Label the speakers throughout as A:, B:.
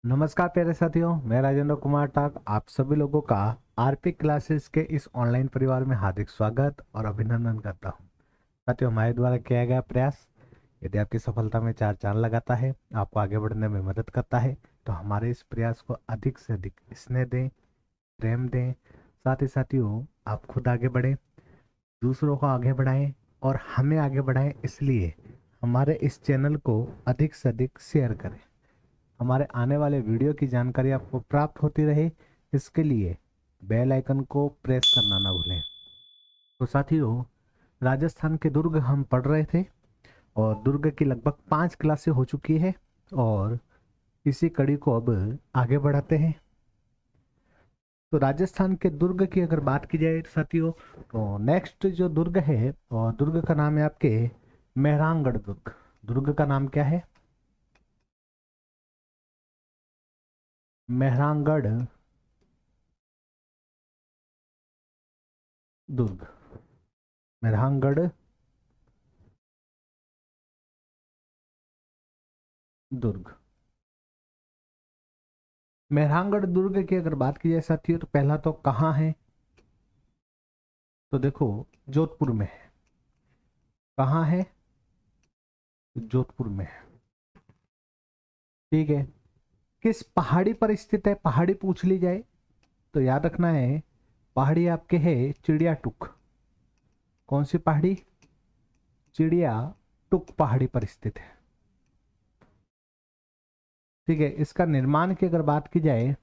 A: नमस्कार प्यारे साथियों, मैं राजेंद्र कुमार टाक आप सभी लोगों का आरपी क्लासेस के इस ऑनलाइन परिवार में हार्दिक स्वागत और अभिनंदन करता हूं। साथियों, हमारे द्वारा किया गया प्रयास यदि आपकी सफलता में चार चांद लगाता है, आपको आगे बढ़ने में मदद करता है, तो हमारे इस प्रयास को अधिक से अधिक स्नेह दें, प्रेम दें। साथ ही साथियों, आप खुद आगे बढ़ें, दूसरों को आगे बढ़ाएं और हमें आगे बढ़ाएं। इसलिए हमारे इस चैनल को अधिक से अधिक शेयर करें। हमारे आने वाले वीडियो की जानकारी आपको प्राप्त होती रहे, इसके लिए बेल आइकन को प्रेस करना ना भूलें। तो साथियों, राजस्थान के दुर्ग हम पढ़ रहे थे और दुर्ग की लगभग 5 क्लासें हो चुकी है और इसी कड़ी को अब आगे बढ़ाते हैं। तो राजस्थान के दुर्ग की अगर बात की जाए साथियों, तो नेक्स्ट जो दुर्ग है और दुर्ग का नाम है आपके मेहरांगढ़ दुर्ग। दुर्ग का नाम क्या है? मेहरांगढ़ दुर्ग। मेहरांगढ़ दुर्ग। मेहरांगढ़ दुर्ग की अगर बात की जाए साथियों, तो पहला तो कहाँ है? तो देखो, जोधपुर में है। कहाँ है? जोधपुर में है। ठीक है। किस पहाड़ी पर स्थित है? पहाड़ी पूछ ली जाए तो याद रखना है, पहाड़ी आपके है चिड़िया टुक। कौन सी पहाड़ी? चिड़िया टुक पहाड़ी पर स्थित है। ठीक है। इसका निर्माण की अगर बात की जाए,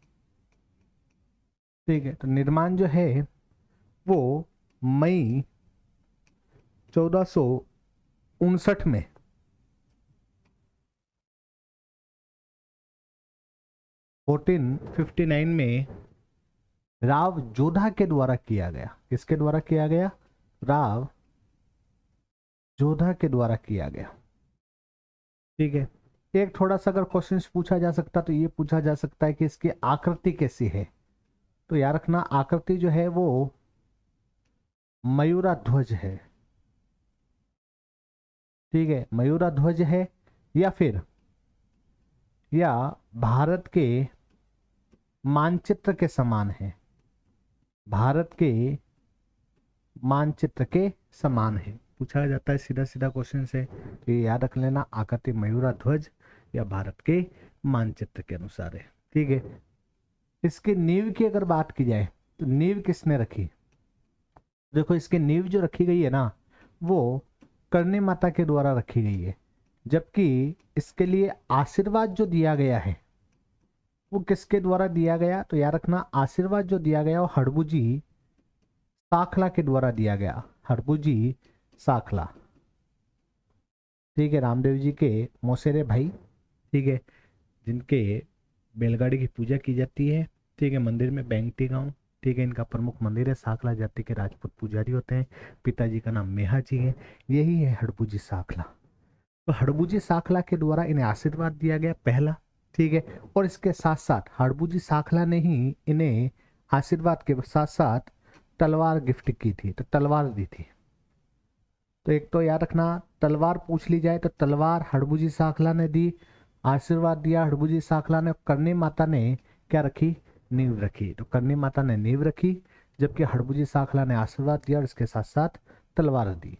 A: ठीक है, तो निर्माण जो है वो मई 1459 में 1459 में राव जोधा के द्वारा किया गया। किसके द्वारा किया गया? राव जोधा के द्वारा किया गया। ठीक है। एक थोड़ा सा अगर क्वेश्चन पूछा जा सकता तो ये पूछा जा सकता है कि इसकी आकृति कैसी है। तो याद रखना, आकृति जो है वो मयूरा ध्वज है। ठीक है, मयूरा ध्वज है या फिर भारत के मानचित्र के समान है। भारत के मानचित्र के समान है, पूछा जाता है सीधा सीधा क्वेश्चन से। तो ये याद रख लेना, आकृति मयूरा ध्वज या भारत के मानचित्र के अनुसार है। ठीक है। इसकी नींव की अगर बात की जाए तो नींव किसने रखी? देखो, इसकी नींव जो रखी गई है ना, वो करणी माता के द्वारा रखी गई है। जबकि इसके लिए आशीर्वाद जो दिया गया है वो किसके द्वारा दिया गया? तो याद रखना, आशीर्वाद जो दिया गया वो हड़बूजी साखला के द्वारा दिया गया। हड़बूजी साखला। ठीक है। रामदेव जी के मौसेरे भाई। ठीक है। जिनके बैलगाड़ी की पूजा की जाती है। ठीक है। मंदिर में बैंगटी गांव। ठीक है। इनका प्रमुख मंदिर है। साखला जाति के राजपूत पुजारी होते हैं। पिताजी का नाम मेहा जी है। यही है हड़बूजी साखला। तो हड़बूजी साखला के द्वारा इन्हें आशीर्वाद दिया गया, पहला। ठीक है। और इसके साथ साथ हड़बूजी साखला ने ही इन्हें आशीर्वाद के साथ साथ तलवार गिफ्ट की थी, तो तलवार दी थी। तो एक तो याद रखना, तलवार पूछ ली जाए तो तलवार हड़बूजी साखला ने दी, आशीर्वाद दिया हड़बूजी साखला ने। करणी माता ने क्या रखी? नींव रखी। तो करणी माता ने नींव रखी, जबकि हड़बूजी साखला ने आशीर्वाद दिया और इसके साथ साथ तलवार दी।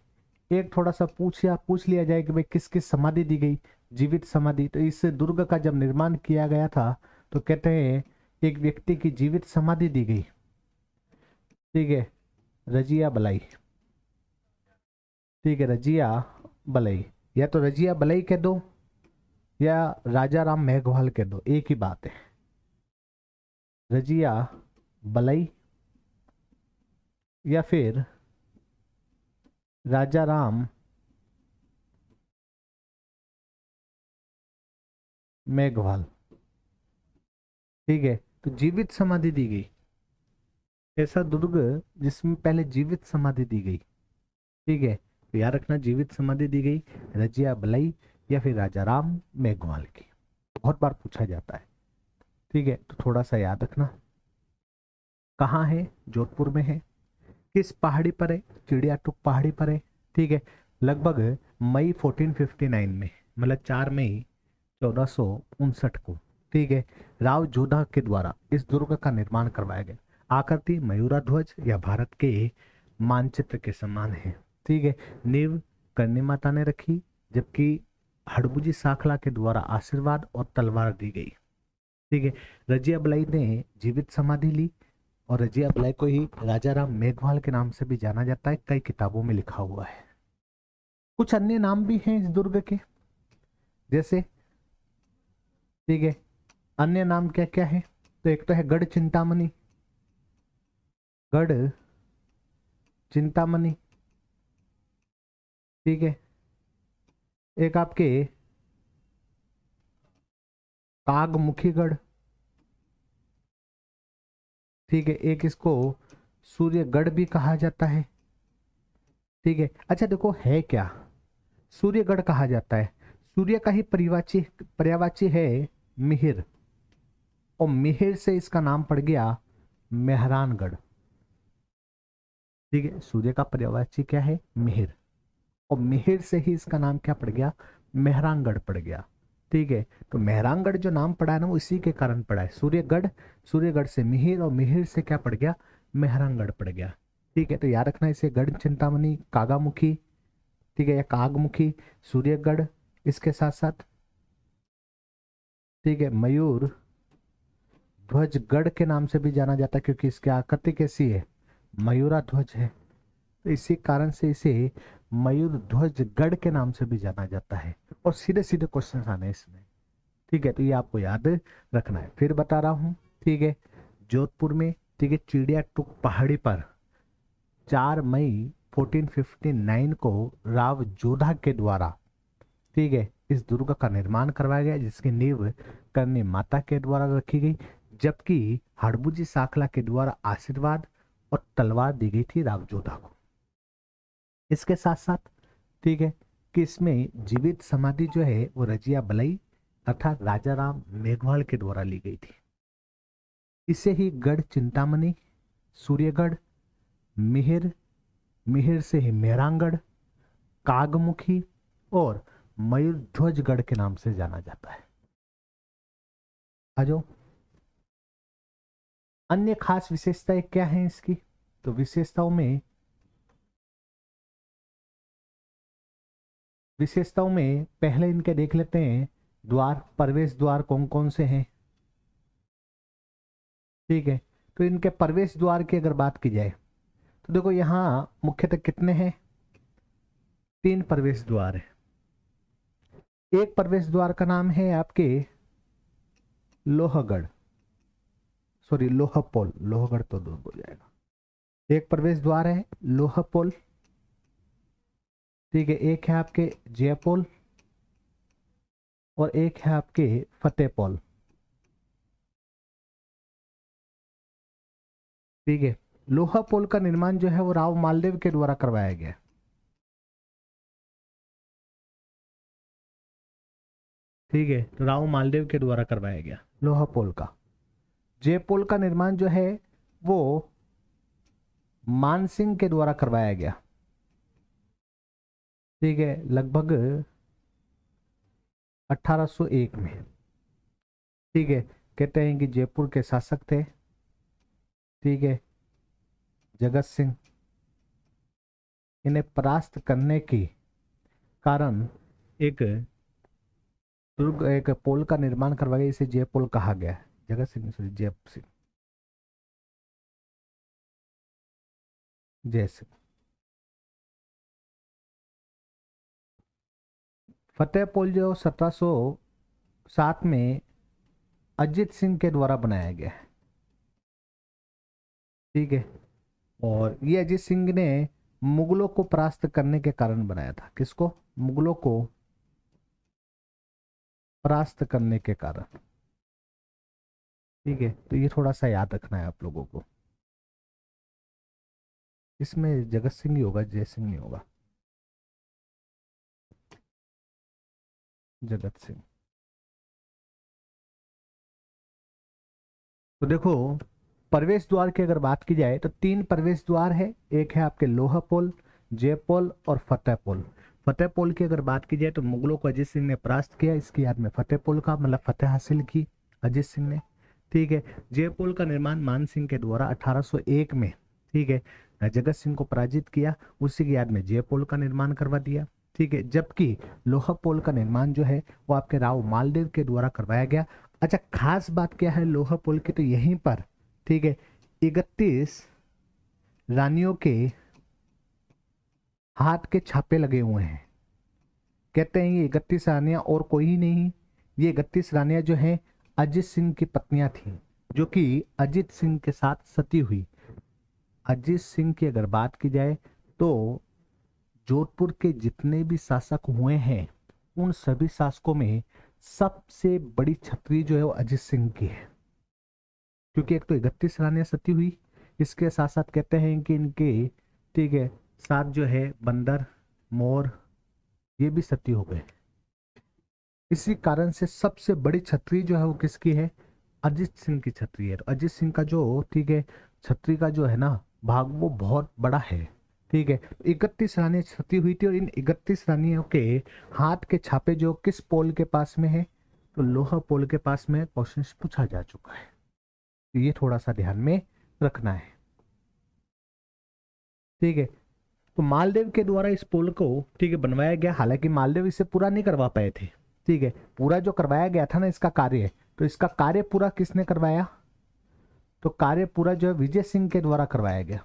A: एक थोड़ा सा पूछ लिया जाए कि भाई किस किस समाधि दी गई? जीवित समाधि। तो इस दुर्ग का जब निर्माण किया गया था तो कहते हैं एक व्यक्ति की जीवित समाधि दी गई। ठीक है। रजिया बलाई। ठीक है, रजिया बलई। या तो रजिया बलई कह दो या राजा राम मेघवाल कह दो, एक ही बात है। रजिया बलई या फिर राजा राम मेघवाल। ठीक है। तो जीवित समाधि दी गई, ऐसा दुर्ग जिसमें पहले जीवित समाधि दी गई। ठीक है। तो याद रखना, जीवित समाधि दी गई रजिया बलई या फिर राजा राम मेघवाल की। बहुत बार पूछा जाता है। ठीक है। तो थोड़ा सा याद रखना। कहाँ है? जोधपुर में है। किस पहाड़ी पर है? चिड़िया टुक पहाड़ी पर है। ठीक है। लगभग मई 1459 में, मतलब 4 मई 1459 को ठीक है, राव जोधा के द्वारा इस दुर्ग का निर्माण करवाया गया। आकृति मयूरा ध्वज या भारत के मानचित्र के समान है। ठीक है, नींव करनी माता ने रखी, जबकि हड़बुजी साखला के द्वारा आशीर्वाद और तलवार दी गई। ठीक है, रजिया बलाई ने जीवित समाधि ली, और रजिया बलाई को ही राजा राम मेघवाल के नाम से भी जाना जाता है, कई किताबों में लिखा हुआ है। कुछ अन्य नाम भी हैं इस दुर्ग के, जैसे, ठीक है, अन्य नाम क्या क्या है, तो एक तो है गढ़ चिंतामणि, गढ़ चिंतामणि। ठीक है, एक आपके कागमुखीगढ़। ठीक है, एक इसको सूर्यगढ़ भी कहा जाता है। ठीक है, अच्छा देखो है क्या, सूर्यगढ़ कहा जाता है, सूर्य का ही पर्यायवाची है मिहिर, और मिहिर से इसका नाम पड़ गया मेहरानगढ़। ठीक है, सूर्य का पर्यायवाची क्या है, मिहिर, और मिहिर से ही इसका नाम क्या पड़ गया, मेहरानगढ़ पड़ गया। ठीक है, तो मेहरानगढ़ जो नाम पड़ा है ना, वो इसी के कारण पड़ा है, सूर्यगढ़, सूर्यगढ़ से मिहिर, और मिहिर से क्या पड़ गया, मेहरानगढ़ पड़ गया। ठीक है, तो याद रखना इसे गढ़ चिंतामणि, कागामुखी, ठीक है, या कागमुखी, सूर्यगढ़, इसके साथ साथ, ठीक है, मयूर ध्वजगढ़ के नाम से भी जाना जाता है, क्योंकि इसकी आकृति कैसी है, मयूरा ध्वज है, तो इसी कारण से इसे मयूर ध्वजगढ़ के नाम से भी जाना जाता है। और सीधे सीधे क्वेश्चन आने इसमें। ठीक है, तो ये आपको याद रखना है, फिर बता रहा हूं। ठीक है, जोधपुर में, ठीक है, चिड़िया टूक पहाड़ी पर 4 मई 1459 को राव जोधा के द्वारा, ठीक है, इस दुर्ग का निर्माण करवाया गया, जिसकी नींव करनी माता के द्वारा रखी गई, जबकि हड़बुजी साखला के द्वारा आशीर्वाद और तलवार दी गई थी राव जोधा को। इसके साथ साथ, ठीक है, कि इसमें जीवित समाधि जो है वो रजिया बलई अर्थात राजा राम मेघवाल के द्वारा ली गई थी। इसे ही गढ़ चिंतामणि, सूर्यगढ़, मिहिर, मिहिर से ही मेहरानगढ़, कागमुखी और मयूर ध्वजगढ़ के नाम से जाना जाता है। आजो अन्य खास विशेषताएं क्या हैं इसकी, तो विशेषताओं में पहले इनके देख लेते हैं द्वार, प्रवेश द्वार कौन कौन से हैं। ठीक है, तो इनके प्रवेश द्वार की अगर बात की जाए तो देखो यहाँ मुख्यतः कितने हैं, 3 प्रवेश द्वार है। एक प्रवेश द्वार का नाम है आपके लोहगढ़, सॉरी लोहपोल, लोहगढ़ तो दूर हो जाएगा। एक प्रवेश द्वार है लोहपोल, ठीक है, एक है आपके जयपोल और एक है आपके फतेहपोल। ठीक है, लोहापोल का निर्माण जो है वो राव मालदेव के द्वारा करवाया गया। ठीक है, तो राव मालदेव के द्वारा करवाया गया लोहापोल का। जयपोल का निर्माण जो है वो मानसिंह के द्वारा करवाया गया। ठीक है, लगभग 1801 में। ठीक है, कहते हैं कि जयपुर के शासक थे, ठीक है, जगत सिंह, इन्हें परास्त करने की कारण एक दुर्ग, एक पोल का निर्माण करवाया गया, इसे जयपोल कहा गया है। जगत सिंह, सॉरी जय सिंह, जय सिंह। फतेहपोल जो 1707 में अजित सिंह के द्वारा बनाया गया है। ठीक है, और ये अजित सिंह ने मुगलों को परास्त करने के कारण बनाया था। किसको, मुगलों को परास्त करने के कारण। ठीक है, तो ये थोड़ा सा याद रखना है आप लोगों को, इसमें जगत सिंह ही होगा, जय सिंह नहीं होगा, जगत सिंह। तो देखो प्रवेश द्वार की अगर बात की जाए तो 3 प्रवेश द्वार है, एक है आपके लोहापोल, जयपोल और फतेहपोल। फतेहपोल की अगर बात की जाए तो मुगलों को अजित सिंह ने परास्त किया, इसकी याद में फतेहपोल का मतलब फतेह हासिल की अजित सिंह ने। ठीक है, जयपुर का निर्माण मान सिंह के द्वारा 1801 में, ठीक है, जगत सिंह को पराजित किया, उसी की याद में जयपुर का निर्माण करवा दिया। ठीक है, जबकि लोहा पुल का निर्माण जो है वो आपके राव मालदेव के द्वारा करवाया गया। अच्छा, खास बात क्या है लोहा पुल की, तो यहीं पर, ठीक है, 31 रानियों के हाथ के छापे लगे हुए हैं। कहते हैं ये 31 रानियां और कोई ही नहीं, ये 31 रानियां जो हैं अजित सिंह की पत्नियां थीं, जो कि अजित सिंह के साथ सती हुई। अजित सिंह की अगर बात की जाए तो जोधपुर के जितने भी शासक हुए हैं उन सभी शासकों में सबसे बड़ी छतरी जो है वो अजित सिंह की है, क्योंकि एक तो 31 रानियां सती हुई, इसके साथ साथ कहते हैं कि इनके, ठीक है, साथ जो है बंदर, मोर, ये भी सती हो गए। इसी कारण से सबसे बड़ी छतरी जो है वो किसकी है, अजित सिंह की छतरी है। तो अजित सिंह का जो, ठीक है, छतरी का जो है ना भाग वो बहुत बड़ा है। ठीक है, 31 रानियां सती हुई थी और इन 31 रानियों के हाथ के छापे जो किस पोल के पास में है, तो लोहा पोल के पास में क्वेश्चन पूछा जा चुका है, तो ये थोड़ा सा ध्यान में रखना है। ठीक है, तो मालदेव के द्वारा इस पुल को, ठीक है, बनवाया गया। हालांकि मालदेव इसे पूरा नहीं करवा पाए थे। ठीक है, पूरा जो करवाया गया था ना इसका कार्य, तो इसका कार्य पूरा किसने करवाया, तो कार्य पूरा जो है विजय सिंह के द्वारा करवाया गया।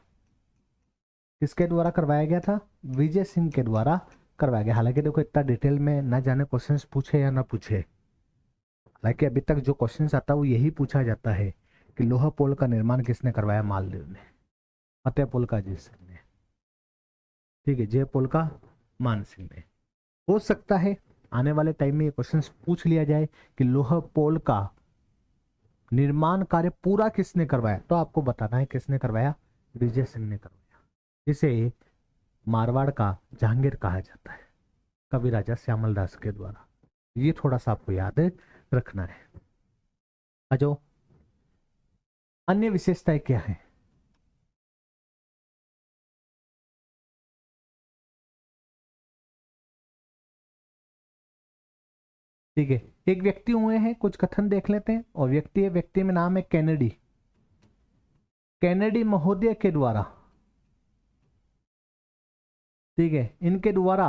A: किसके द्वारा करवाया गया था, विजय सिंह के द्वारा करवाया गया। हालांकि देखो इतना डिटेल में न जाने क्वेश्चंस पूछे या ना पूछे, हालांकि अभी तक जो क्वेश्चंस आता है वो यही पूछा जाता है कि लोहा पुल का निर्माण किसने करवाया, मालदेव ने, फतेह पुल का अजीत सिंह ने, ठीक है, जय पुल का मान सिंह ने। हो सकता है आने वाले टाइम में ये क्वेश्चन पूछ लिया जाए कि लोहा पोल का निर्माण कार्य पूरा किसने करवाया, तो आपको बताना है किसने करवाया, विजय सिंह ने करवाया। इसे मारवाड़ का जहांगीर कहा जाता है, कवि राजा श्यामल दास के द्वारा। ये थोड़ा सा आपको याद रखना है। अजो अन्य विशेषताएं क्या है, ठीक है, एक व्यक्ति हुए हैं, कुछ कथन देख लेते हैं। और व्यक्ति है, व्यक्ति में नाम है कैनेडी। कैनेडी महोदय के द्वारा, ठीक है, इनके द्वारा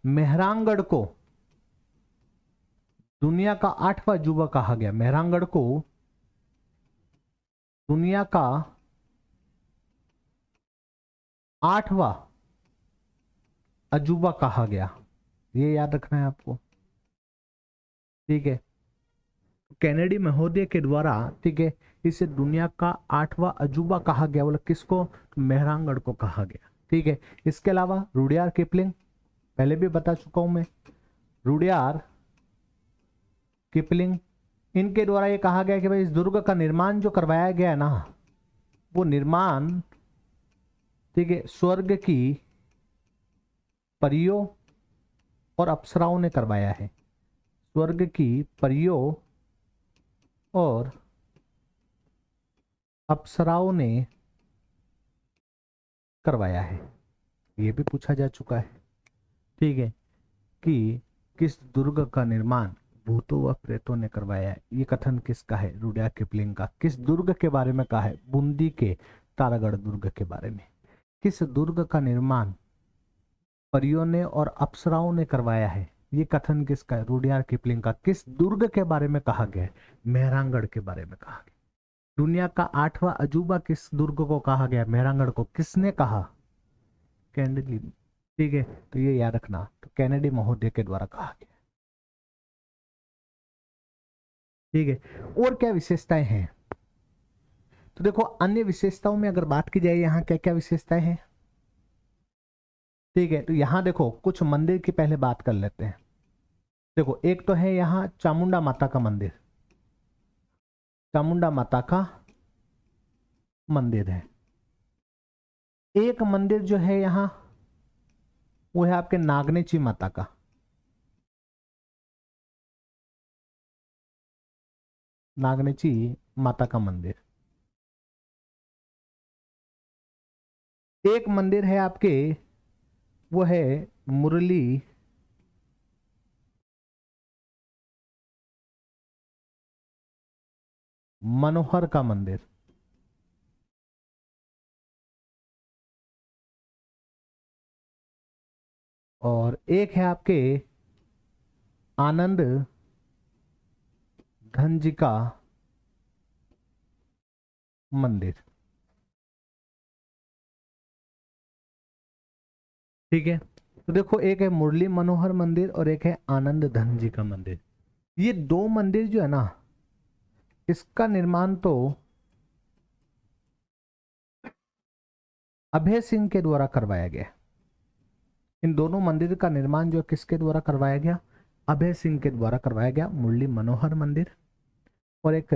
A: मेहरांगढ़ को दुनिया का 8वां अजूबा कहा गया। मेहरांगढ़ को दुनिया का 8वां अजूबा कहा गया, ये याद रखना है आपको। ठीक है, कैनेडी महोदय के द्वारा, ठीक है, इसे दुनिया का 8वां अजूबा कहा गया। बोला किसको, मेहरांगढ़ को कहा गया। ठीक है, इसके अलावा रुडियार किपलिंग, पहले भी बता चुका हूं मैं, रुडियार किपलिंग, इनके द्वारा ये कहा गया कि भाई इस दुर्ग का निर्माण जो करवाया गया है ना, वो निर्माण, ठीक है, स्वर्ग की परियों और अप्सराओं ने करवाया है। स्वर्ग की परियों और अप्सराओं ने करवाया है, ये भी पूछा जा चुका है। ठीक है, कि किस दुर्ग का निर्माण भूतों व प्रेतों ने करवाया है, ये कथन किसका है, रुडियार्ड किपलिंग का। किस दुर्ग के बारे में कहा है, बूंदी के तारागढ़ दुर्ग के बारे में। किस दुर्ग का निर्माण परियों ने और अप्सराओं ने करवाया है, ये कथन किसका है, रुडियार्ड किपलिंग का। किस दुर्ग के बारे में कहा गया है, मेहरांगढ़ के बारे में कहा गया। दुनिया का 8वां अजूबा किस दुर्ग को कहा गया, मेहरांगढ़ को। किसने कहा, कैनेडी। ठीक है, तो ये याद रखना, तो कैनेडी महोदय के द्वारा कहा गया। ठीक है, और क्या विशेषताएं हैं, तो देखो अन्य विशेषताओं में अगर बात की जाए यहाँ क्या क्या विशेषताएं हैं। ठीक है, तो यहाँ देखो कुछ मंदिर की पहले बात कर लेते हैं। देखो एक तो है यहाँ चामुंडा माता का मंदिर, चामुंडा माता का मंदिर है। एक मंदिर जो है यहाँ वो है आपके नागनेची माता का, नागनेची माता का मंदिर। एक मंदिर है आपके, वो है मुरली मनोहर का मंदिर, और एक है आपके आनंद धन जी का मंदिर। ठीक है, तो देखो एक है मुरली मनोहर मंदिर और एक है आनंद धन जी का मंदिर। ये दो मंदिर जो है ना, इसका निर्माण तो अभय सिंह के द्वारा करवाया गया। इन दोनों मंदिर का निर्माण जो किसके द्वारा करवाया गया? अभय सिंह के द्वारा करवाया गया। मुरली मनोहर मंदिर और एक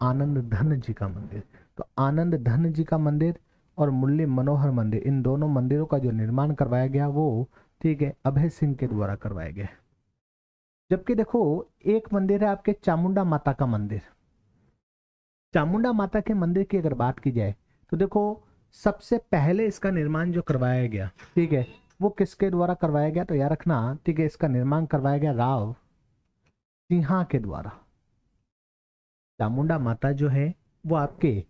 A: आनंद धन जी का मंदिर। तो आनंद धन जी का मंदिर और मुरली मनोहर मंदिर, इन दोनों मंदिरों का जो निर्माण करवाया गया वो, ठीक है, अभय सिंह के द्वारा करवाया गया। जबकि देखो एक मंदिर है आपके चामुंडा माता का मंदिर। चामुंडा माता के मंदिर की अगर बात की जाए तो देखो सबसे पहले इसका निर्माण जो करवाया गया, ठीक है, वो किसके द्वारा करवाया गया? तो याद रखना, ठीक है, इसका निर्माण करवाया गया राव सिंहा के द्वारा। चामुंडा माता जो है वो आपके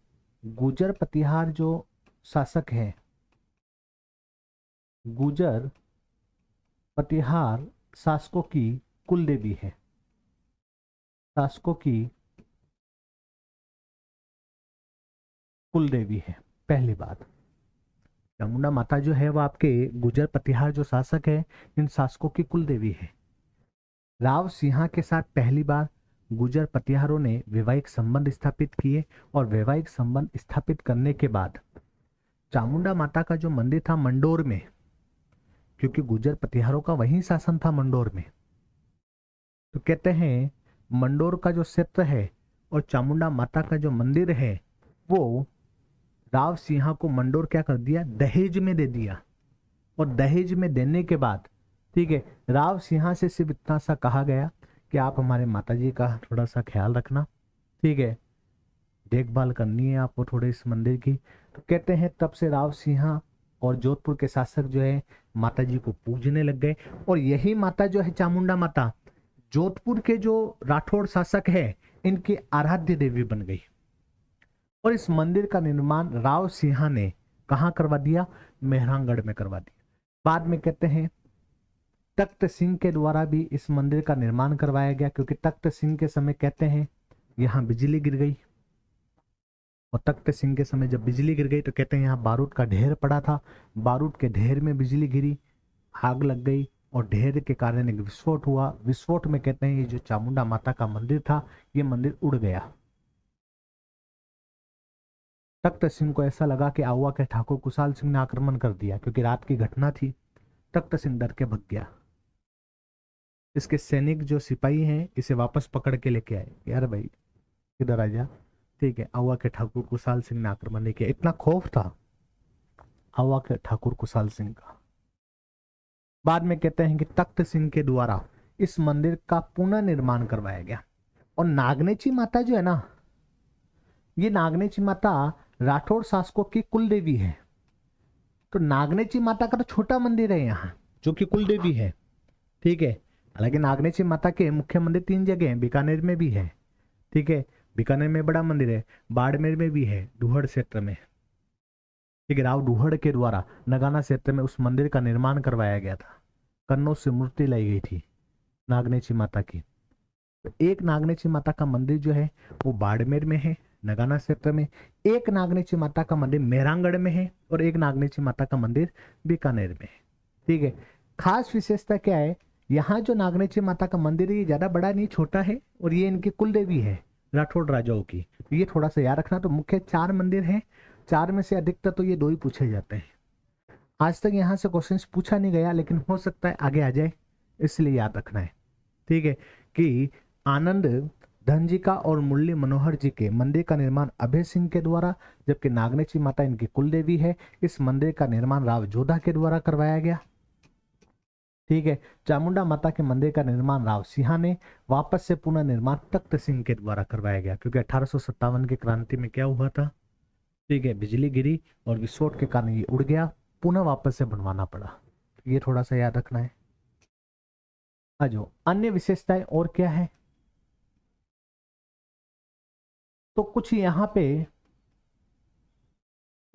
A: गुजर प्रतिहार जो शासक है, गुजर प्रतिहार शासकों की कुल देवी है। शासकों की कुल देवी है, पहली बात। चामुंडा माता जो है वो आपके गुजर प्रतिहार जो शासक है, इन शासकों की कुल देवी है। राव सिंहा के साथ पहली बार गुजर प्रतिहारों ने वैवाहिक संबंध स्थापित किए और वैवाहिक संबंध स्थापित करने के बाद चामुंडा माता का जो मंदिर था मंडोर में, क्योंकि गुजर प्रतिहारों का वहीं शासन था मंडोर में, तो कहते हैं मंडोर का जो क्षेत्र है और चामुंडा माता का जो मंदिर है वो राव सिंहा को मंडोर क्या कर दिया? दहेज में दे दिया। और दहेज में देने के बाद, ठीक है, राव सिंहा से सिर्फ इतना सा कहा गया कि आप हमारे माता जी का थोड़ा सा ख्याल रखना, ठीक है, देखभाल करनी है आपको थोड़े इस मंदिर की। तो कहते हैं तब से राव सिंहा और जोधपुर के शासक जो है माता जी को पूजने लग गए। और यही माता जो है चामुंडा माता, जोधपुर के जो राठौड़ शासक है इनकी आराध्य देवी बन गई। और इस मंदिर का निर्माण राव सिंहा ने कहाँ करवा दिया? मेहरांगढ़ में करवा दिया। बाद में कहते हैं तख्त सिंह के द्वारा भी इस मंदिर का निर्माण करवाया गया, क्योंकि तख्त सिंह के समय कहते हैं यहाँ बिजली गिर गई। और तख्त सिंह के समय जब बिजली गिर गई तो कहते हैं यहाँ बारूद का ढेर पड़ा था, बारूद के ढेर में बिजली गिरी, आग लग गई और ढेर के कारण एक विस्फोट हुआ। विस्फोट में कहते हैं ये जो चामुंडा माता का मंदिर था ये मंदिर उड़ गया। तख्त सिंह को ऐसा लगा कि आउवा के ठाकुर कुशाल सिंह ने आक्रमण कर दिया, क्योंकि रात की घटना थी। तख्त सिंह डर के भग गया। इसके सैनिक जो सिपाही हैं इसे वापस पकड़ के लेके आए, यार भाई किधर आ जा, ठीक है, आउवा के ठाकुर कुशाल सिंह ने आक्रमण नहीं किया। इतना खौफ था आउवा के ठाकुर कुशाल सिंह का। बाद में कहते हैं कि तख्त सिंह के द्वारा इस मंदिर का पुनर्निर्माण करवाया गया। और नागनेची माता जो है ना, ये नागनेची माता राठौड़ शासकों की कुल देवी है। तो नागनेची माता का तो छोटा मंदिर है यहाँ जो कि कुल देवी है, ठीक है। हालांकि नागनेची माता के मुख्य मंदिर 3 जगह हैं, बीकानेर में भी है, ठीक है, बीकानेर में बड़ा मंदिर है, बाड़मेर में भी है, डूहड़ क्षेत्र में, ठीक है। राव डूहड़ के द्वारा नगाना क्षेत्र में उस मंदिर का निर्माण करवाया गया था। कन्नौज से मूर्ति लाई गई थी नागनेची माता की। तो एक नागनेची माता का मंदिर जो है वो बाड़मेर में है, नगाना क्षेत्र में। एक नागनेची माता का मंदिर मेहरांगढ़ में है और एक नागनेची माता का मंदिर बीकानेर में है, ठीक है। खास विशेषता क्या है, यहाँ जो नागनेची माता का मंदिर है ये ज्यादा बड़ा नहीं, छोटा है, और ये इनकी कुल देवी है राठौड़ राजाओं की। तो ये थोड़ा सा याद रखना। तो मुख्य 4 मंदिर हैं, 4 में से अधिकतर तो ये 2 ही पूछे जाते हैं। आज तक यहाँ से क्वेश्चन पूछा नहीं गया, लेकिन हो सकता है आगे आ जाए, इसलिए याद रखना है, ठीक है, कि आनंद धन जी का और मुरली मनोहर जी के मंदिर का निर्माण अभय सिंह के द्वारा, जबकि नागनेची माता इनकी कुल देवी है। इस मंदिर का निर्माण राव जोधा के द्वारा करवाया गया, ठीक है। चामुंडा माता के मंदिर का निर्माण राव सिंहा ने, वापस से पुनः निर्माण तख्त सिंह के द्वारा करवाया गया, क्योंकि 1857 की क्रांति में क्या हुआ था, ठीक है, बिजली गिरी और विस्फोट के कारण ये उड़ गया, पुनः वापस से बनवाना पड़ा। ये थोड़ा सा याद रखना है। जो अन्य विशेषताएं और क्या है, तो कुछ यहाँ पे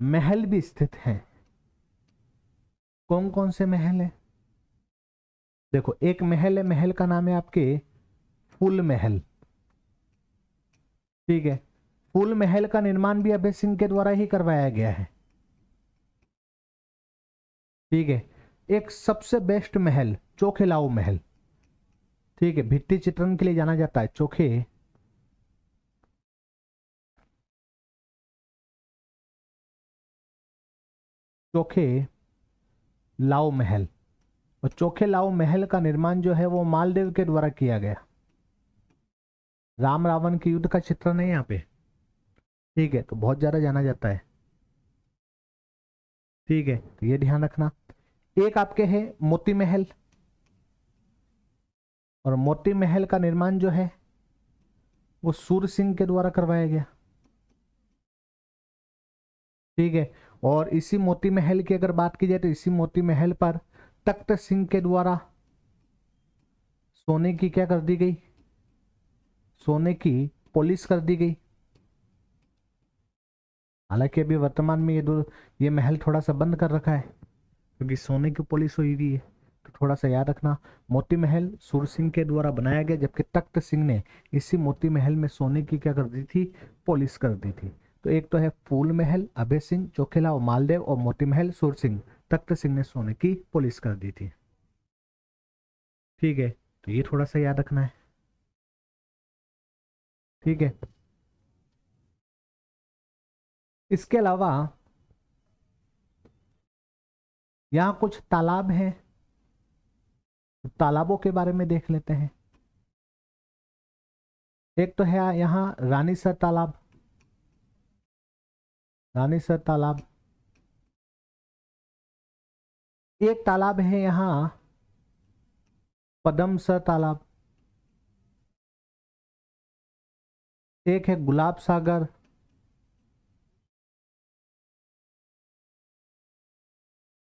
A: महल भी स्थित हैं। कौन कौन से महल है? देखो, एक महल है, महल का नाम है आपके फूल महल। ठीक है, फूल महल का निर्माण भी अभय सिंह के द्वारा ही करवाया गया है। ठीक है, एक सबसे बेस्ट महल चोखेलाओ महल। ठीक है, भित्ति चित्रण के लिए जाना जाता है चोखे लाओ महल। और चोखे लाओ महल का निर्माण जो है वो मालदेव के द्वारा किया गया। राम रावण के युद्ध का चित्रण है यहाँ पे। ठीक है, तो बहुत ज्यादा जाना जाता है। ठीक है, तो ये ध्यान रखना। एक आपके है मोती महल, और मोती महल का निर्माण जो है वो सूर सिंह के द्वारा करवाया गया। ठीक है, और इसी मोती महल की अगर बात की जाए तो इसी मोती महल पर तख्त सिंह के द्वारा सोने की क्या कर दी गई? सोने की पॉलिश कर दी गई। हालांकि अभी वर्तमान में ये महल थोड़ा सा बंद कर रखा है क्योंकि सोने की पॉलिश हुई हुई है। तो थोड़ा सा याद रखना, मोती महल सूर सिंह के द्वारा बनाया गया, जबकि तख्त सिंह ने इसी मोती महल में सोने की क्या कर दी थी? पॉलिश कर दी थी। तो एक तो है फूल महल अभय सिंह, चोखेला और मालदेव, और मोती महल सूर सिंह, तख्त सिंह ने सोने की पॉलिश कर दी थी। ठीक है, तो ये थोड़ा सा याद रखना है। ठीक है, इसके अलावा यहाँ कुछ तालाब हैं, तो तालाबों के बारे में देख लेते हैं। एक तो है यहाँ रानीसर तालाब। रानीसर तालाब। एक तालाब है यहाँ पदमसर तालाब। एक है गुलाब सागर।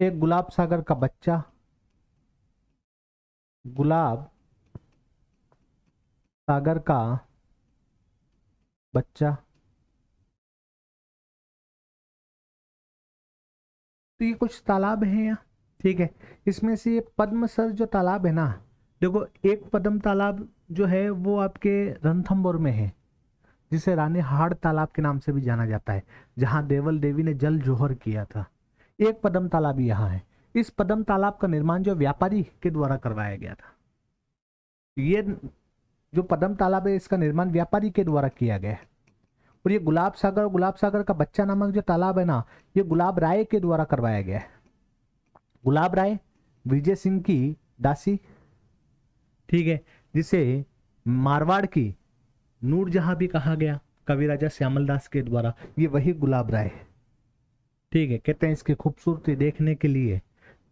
A: एक गुलाब सागर का बच्चा, गुलाब सागर का बच्चा। तो ये कुछ तालाब हैं यहाँ। ठीक है, इसमें से ये पद्मसर जो तालाब है ना, देखो, एक पद्म तालाब जो है वो आपके रणथंभौर में है, जिसे रानी हाड़ तालाब के नाम से भी जाना जाता है, जहां देवल देवी ने जल जोहर किया था। एक पद्म तालाब यहाँ है। इस पद्म तालाब का निर्माण जो व्यापारी के द्वारा करवाया गया था। ये जो पद्म तालाब है इसका निर्माण व्यापारी के द्वारा किया गया है। और ये गुलाब सागर का बच्चा नामक जो तालाब है ना, ये गुलाब राय के द्वारा करवाया गया है। गुलाब राय विजय सिंह की दासी। ठीक है, जिसे मारवाड़ की नूरजहां भी कहा गया कवि राजा श्यामल दास के द्वारा, ये वही गुलाब राय है। ठीक है, कहते हैं इसकी खूबसूरती देखने के लिए,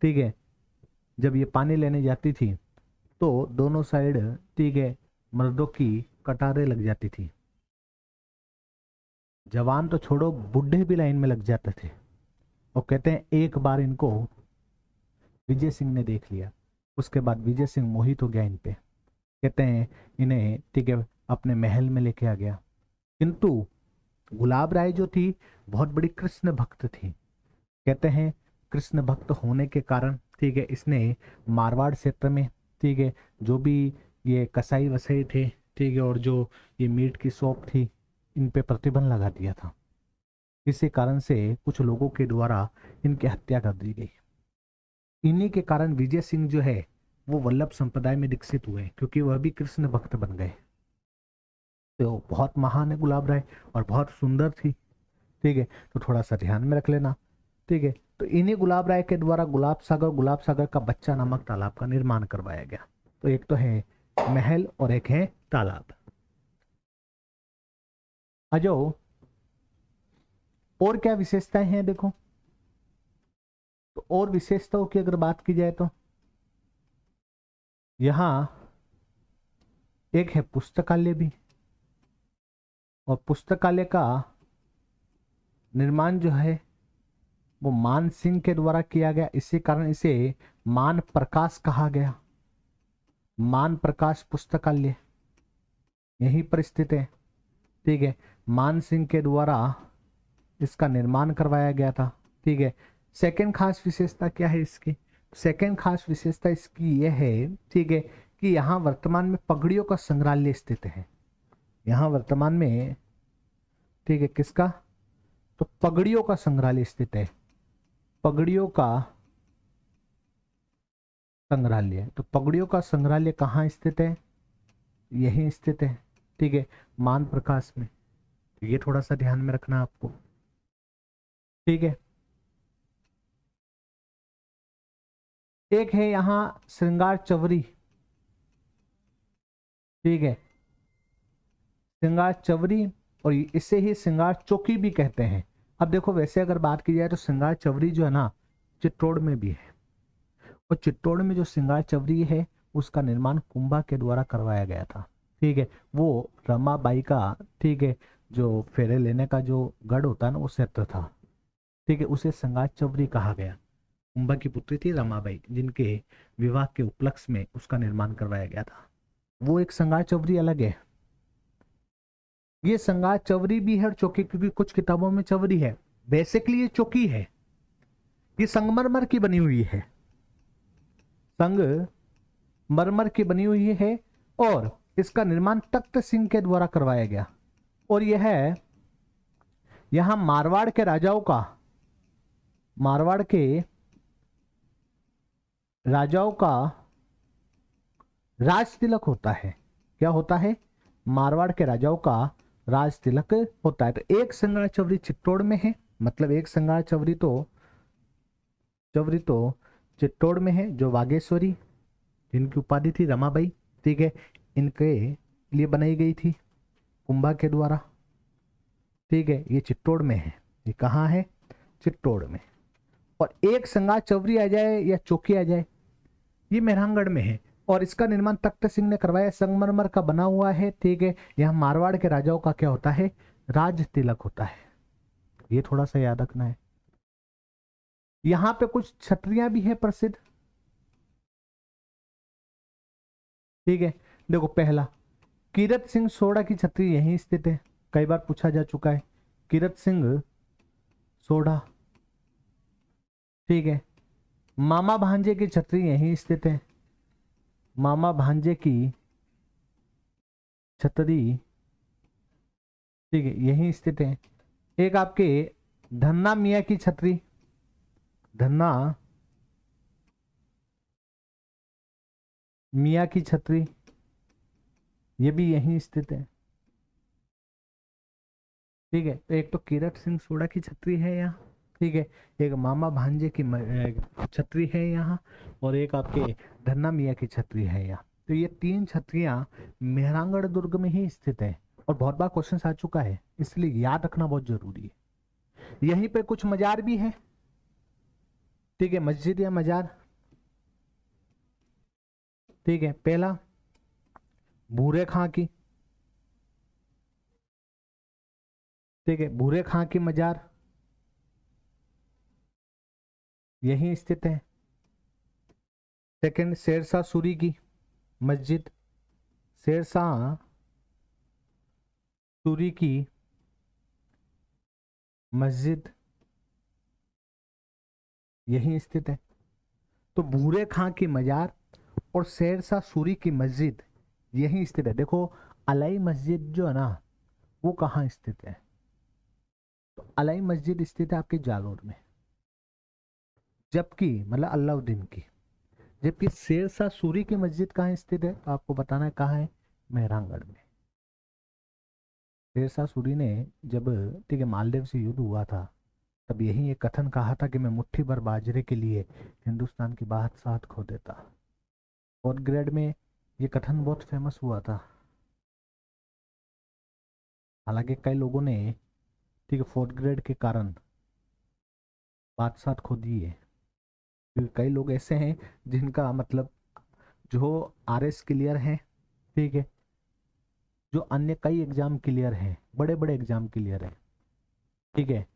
A: ठीक है, जब ये पानी लेने जाती थी तो दोनों साइड, ठीक है, मर्दों की कतारें लग जाती थी। जवान तो छोड़ो, बुढ़े भी लाइन में लग जाते थे। और कहते हैं एक बार इनको विजय सिंह ने देख लिया, उसके बाद विजय सिंह मोहित हो गया इन पे। कहते हैं इन्हें, ठीक है, अपने महल में लेके आ गया। किंतु गुलाब राय जो थी बहुत बड़ी कृष्ण भक्त थी। कहते हैं कृष्ण भक्त होने के कारण, ठीक है, इसने मारवाड़ क्षेत्र में, ठीक है, जो भी ये कसाई वसाई थे, ठीक है, और जो ये मीट की शॉप थी, इन पे प्रतिबंध लगा दिया था। इसी कारण से कुछ लोगों के द्वारा इनकी हत्या कर दी गई। इन्हीं के कारण विजय सिंह जो है वो वल्लभ संप्रदाय में दीक्षित हुए, क्योंकि वह भी कृष्ण भक्त बन गए। तो बहुत महान है गुलाब राय, और बहुत सुंदर थी। ठीक है, तो थोड़ा सा ध्यान में रख लेना। ठीक है, तो इन्हीं गुलाब राय के द्वारा गुलाब सागर का बच्चा नामक तालाब का निर्माण करवाया गया। तो एक तो है महल और एक है तालाब। अजो, और क्या विशेषताएं हैं देखो। तो और विशेषताओं की अगर बात की जाए तो यहां एक है पुस्तकालय भी, और पुस्तकालय का निर्माण जो है वो मान सिंह के द्वारा किया गया। इसी कारण इसे मान प्रकाश कहा गया। मान प्रकाश पुस्तकालय यहीं पर स्थित है। ठीक है, मान सिंह के द्वारा इसका निर्माण करवाया गया था। ठीक है, सेकंड खास विशेषता क्या है इसकी? सेकंड खास विशेषता इसकी यह है, ठीक है, कि यहाँ वर्तमान में पगड़ियों का संग्रहालय स्थित है। यहाँ वर्तमान में, ठीक है, किसका? तो पगड़ियों का संग्रहालय स्थित है। पगड़ियों का संग्रहालय, तो पगड़ियों का संग्रहालय कहाँ स्थित है? यहीं स्थित है। ठीक है, मान प्रकाश में। ये थोड़ा सा ध्यान में रखना आपको। ठीक है, एक है यहां श्रृंगार चवरी। ठीक है, श्रृंगार चवरी, और इसे ही श्रृंगार चौकी भी कहते हैं। अब देखो, वैसे अगर बात की जाए तो श्रृंगार चवरी जो है ना, चित्तौड़ में भी है। और चित्तौड़ में जो श्रृंगार चवरी है उसका निर्माण कुंभा के द्वारा करवाया गया था। ठीक है, वो रमाबाई का, ठीक है, जो फेरे लेने का जो गढ़ होता है ना, वो क्षेत्र था। ठीक है, उसे श्रृंगार चवरी कहा गया। कुंभा की पुत्री थी रमाबाई, जिनके विवाह के उपलक्ष्य में उसका निर्माण करवाया गया था। वो एक श्रृंगार चवरी अलग है। ये श्रृंगार चवरी भी है और चौकी, क्योंकि कुछ किताबों में चवरी है। बेसिकली ये चौकी है। ये संगमरमर की बनी हुई है, संगमरमर की बनी हुई है, और इसका निर्माण तख्त सिंह के द्वारा करवाया गया। और यह है यहां मारवाड़ के राजाओं का, मारवाड़ के राजाओं का राज तिलक होता है। क्या होता है? मारवाड़ के राजाओं का राज तिलक होता है। तो एक श्रृंगार चवरी चित्तौड़ में है, मतलब एक श्रृंगार चवरी तो चित्तौड़ में है, जो वागेश्वरी, जिनकी उपाधि थी रमाबाई, ठीक है, इनके लिए बनाई गई थी कुंभा के द्वारा। ठीक है, ये चित्तौड़ में है। ये कहाँ है? चित्तौड़ में। और एक श्रृंगार चवरी आ जाए या चौकी आ जाए, ये मेहरानगढ़ में है, और इसका निर्माण तख्त सिंह ने करवाया। संगमरमर का बना हुआ है। ठीक है, यहाँ मारवाड़ के राजाओं का क्या होता है? राज तिलक होता है। ये थोड़ा सा याद रखना है। यहाँ पे कुछ छतरियां भी है प्रसिद्ध। ठीक है, देखो, पहला कीरत सिंह सोढ़ा की छतरी यहीं स्थित है, कई बार पूछा जा चुका है। कीरत सिंह सोढ़ा, ठीक है, मामा भांजे की छतरी यहीं स्थित है। मामा भांजे की छतरी, ठीक है, यहीं स्थित है। एक आपके धन्ना मियाँ की छतरी, धन्ना मियाँ की छतरी, ये भी यहीं स्थित है। ठीक है, तो एक तो कीरत सिंह सोढ़ा की छतरी है यहाँ, ठीक है, एक मामा भांजे की छतरी है यहाँ, और एक आपके धन्ना मियाँ की छतरी है यहाँ। तो ये तीन छतरियां मेहरानगढ़ दुर्ग में ही स्थित है, और बहुत बार क्वेश्चन आ चुका है, इसलिए याद रखना बहुत जरूरी है। यहीं पे कुछ मजार भी है। ठीक है, मस्जिद या मजार। ठीक है, पहला भूरे खां की, ठीक है, भूरे खां की मजार यहीं स्थित है। सेकंड, शेरशाह सूरी की मस्जिद, शेरशाह सूरी की मस्जिद यहीं स्थित है। तो भूरे खां की मजार और शेरशाह सूरी की मस्जिद यहीं स्थित है। देखो, अलाई मस्जिद जो है ना, वो कहाँ स्थित है? तो अलाई मस्जिद स्थित है आपके जालोर में, जबकि मतलब अलाउद्दीन की। जबकि शेरशाह सूरी की मस्जिद कहाँ स्थित है? तो आपको बताना है कहाँ है। मेहरानगढ़ में। शेरशाह सूरी ने जब, ठीक है, मालदेव से युद्ध हुआ था, तब यही एक कथन कहा था कि मैं मुट्ठी भर बाजरे के लिए हिंदुस्तान की बादशाहत खो देता। फोर्थ ग्रेड में ये कथन बहुत फेमस हुआ था। हालांकि कई लोगों ने, ठीक है, फोर्थ ग्रेड के कारण बादशाहत खो दी है, क्योंकि कई लोग ऐसे हैं जिनका मतलब जो आरएस क्लियर है, ठीक है, जो अन्य कई एग्जाम क्लियर हैं, बड़े बड़े एग्जाम क्लियर है, ठीक है,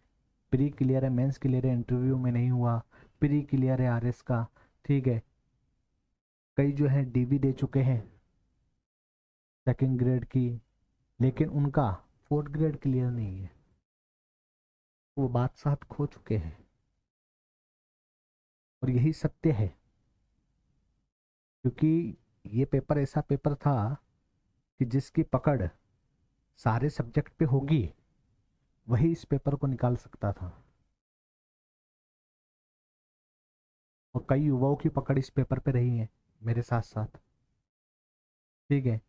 A: प्री क्लियर है, मेंस क्लियर है, इंटरव्यू में नहीं हुआ, प्री क्लियर है आरएस का, ठीक है, कई जो है डीवी दे चुके हैं सेकंड ग्रेड की, लेकिन उनका 4th ग्रेड क्लियर नहीं है, वो बात साथ खो चुके हैं। और यही सत्य है, क्योंकि ये पेपर ऐसा पेपर था कि जिसकी पकड़ सारे सब्जेक्ट पे होगी वही इस पेपर को निकाल सकता था, और कई युवाओं की पकड़ इस पेपर पे रही है मेरे साथ साथ। ठीक है,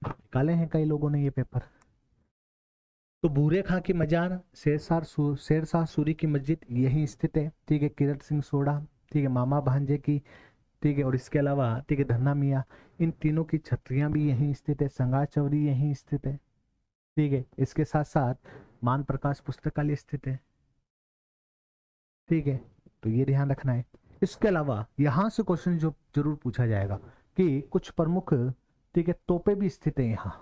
A: निकाले हैं कई लोगों ने ये पेपर। तो बूरे खां की मजार, शेरशाह सूरी की मस्जिद यही स्थित है। ठीक है, किरत सिंह सोढ़ा, ठीक है, मामा भांजे की, ठीक है, और इसके अलावा ठीक है धन्ना मियाँ, इन तीनों की छतरियां भी यहीं स्थित है। संगा चौरी यहीं स्थित है। ठीक है, इसके साथ साथ मान प्रकाश पुस्तकालय स्थित है। ठीक है, तो ये ध्यान रखना है। इसके अलावा यहां से क्वेश्चन जो जरूर पूछा जाएगा कि कुछ प्रमुख, ठीक है, तोपे भी स्थित है यहाँ।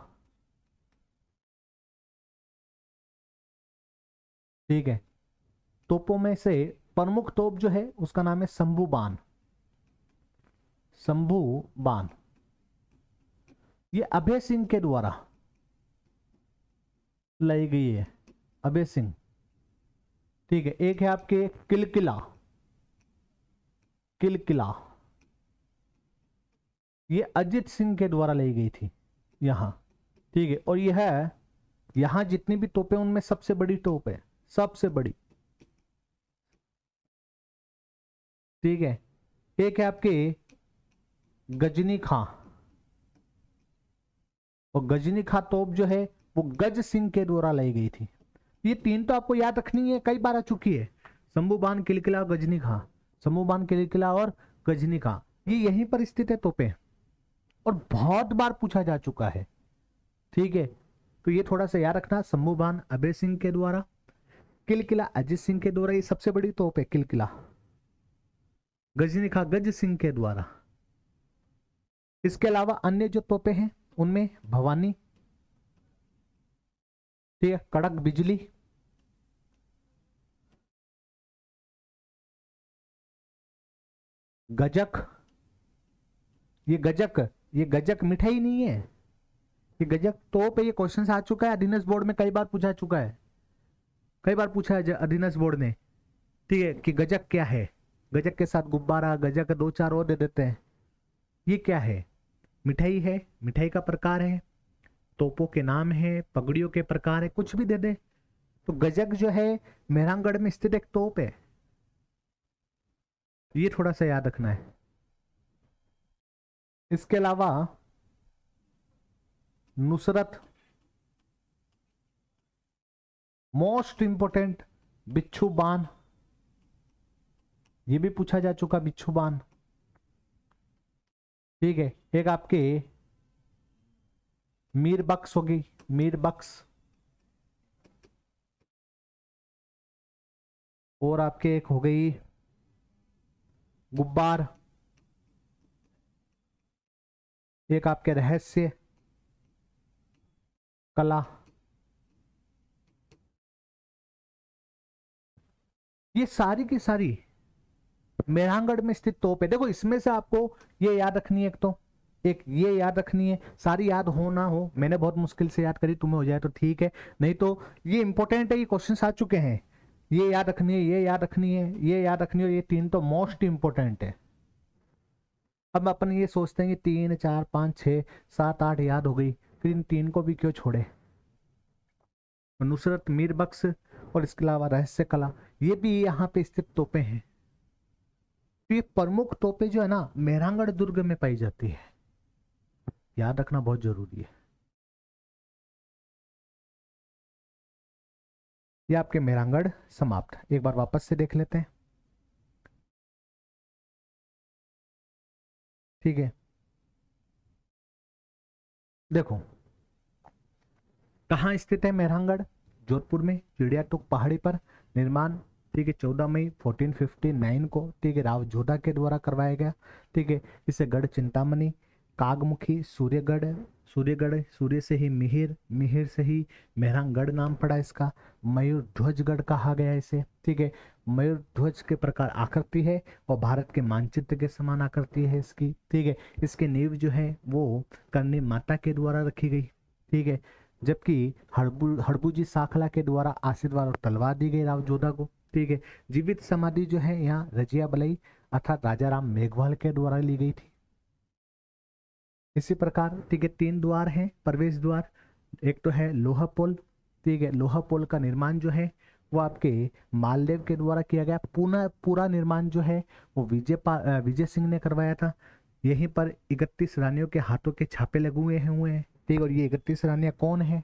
A: ठीक है, तोपों में से प्रमुख तोप जो है उसका नाम है शंभू बाण। शंभू बाण ये अभय सिंह के द्वारा लाई गई है, अभय सिंह। ठीक है, एक है आपके किलकिला, किलकिला ये अजित सिंह के द्वारा लाई गई थी यहां। ठीक है, और यह यहां जितनी भी तोपें उनमें सबसे बड़ी तोप है, सबसे बड़ी। ठीक है, एक है आपके गजनी खां, और गजनी खां तोप जो है वो गज सिंह के द्वारा लाई गई थी। ये तीन तो आपको याद रखनी है, कई बार आ चुकी है, शंभूबान, किलकिला और गजनी खां। शंभूबान, किलकिला और गजनी खां ये यहीं पर स्थित है तोपें, और बहुत बार पूछा जा चुका है। ठीक है, तो ये थोड़ा सा याद रखना, शंभूबान अभय सिंह के द्वारा, किलकिला अजित सिंह के द्वारा, ये सबसे बड़ी तोप है किलकिला। गजनी खां गज सिंह के द्वारा। इसके अलावा अन्य जो तोपे हैं उनमें भवानी, ठीक है, कड़क बिजली, गजक। ये गजक मिठाई नहीं है, ये गजक तोप है। ये क्वेश्चन आ चुका है अधीनस्थ बोर्ड में, कई बार पूछा चुका है, कई बार पूछा है अधीनस्थ बोर्ड ने। ठीक है, कि गजक क्या है, गजक के साथ गुब्बारा, गजक दो चार और दे देते हैं। ये क्या है? मिठाई है, मिठाई का प्रकार है, तोपों के नाम है, पगड़ियों के प्रकार है, कुछ भी दे दे। तो गजक जो है मेहरानगढ़ में स्थित एक तोप है, ये थोड़ा सा याद रखना है। इसके अलावा नुसरत, मोस्ट इंपोर्टेंट बिच्छू बान, ये भी पूछा जा चुका, बिच्छू बान। ठीक है, एक आपके मीर बक्स होगी, मीर बक्स, और आपके एक हो गई गुब्बार, एक आपके रहस्य कला। ये सारी की सारी मेहरानगढ़ में स्थित तोप है। देखो इसमें से आपको ये याद रखनी है, एक तो एक ये याद रखनी है, सारी याद हो ना हो, मैंने बहुत मुश्किल से याद करी, तुम्हें हो जाए तो ठीक है, नहीं तो ये इंपॉर्टेंट है, ये क्वेश्चन आ चुके हैं, ये याद रखनी है, ये याद रखनी है, ये याद रखनी है, ये तीन तो मोस्ट इंपॉर्टेंट है। अब अपन ये सोचते हैं कि 3 4 5 6 7 8 याद हो गई, फिर इन तीन को भी क्यों छोड़े। नुसरत, मीर बख्श और इसके अलावा रहस्य कला, ये भी यहाँ पे स्थित तोपे हैं। तो ये प्रमुख तोपे जो है ना मेहरानगढ़ दुर्ग में पाई जाती है, याद रखना बहुत जरूरी है। ये आपके मेहरानगढ़ समाप्त। एक बार वापस से देख लेते हैं। ठीक है, देखो कहाँ स्थित है मेहरानगढ़, जोधपुर में, चिड़ियाटुक पहाड़ी पर। निर्माण ठीक है 14 मई 1459 को, ठीक है, राव जोधा के द्वारा करवाया गया। ठीक है, इसे गढ़ चिंतामणि, कागमुखी, सूर्यगढ़, सूर्यगढ़, सूर्य से ही मिहिर, मिहिर से ही मेहरानगढ़ नाम पड़ा इसका। मयूर ध्वजगढ़ कहा गया इसे। ठीक है, मयूर ध्वज के प्रकार आकृति है और भारत के मानचित्र के समान आकृति है इसकी। ठीक है, इसके नींव जो है वो करनी माता के द्वारा रखी गई। ठीक है, जबकि हड़बूजी साखला के द्वारा आशीर्वाद और तलवार दी गई राव जोधा को। ठीक है, जीवित समाधि जो है यहाँ रजिया बलई अर्थात राजा राम मेघवाल के द्वारा ली गई थी। इसी प्रकार ठीक है 3 द्वार हैं प्रवेश द्वार। एक तो है लोहा पुल। ठीक है, लोहा पुल का निर्माण जो है वो आपके मालदेव के द्वारा किया गया। पूरा निर्माण जो है वो विजय सिंह ने करवाया था। यहीं पर 31 रानियों के हाथों के छापे लगे हुए हैं। ठीक, और ये 31 रानियां कौन है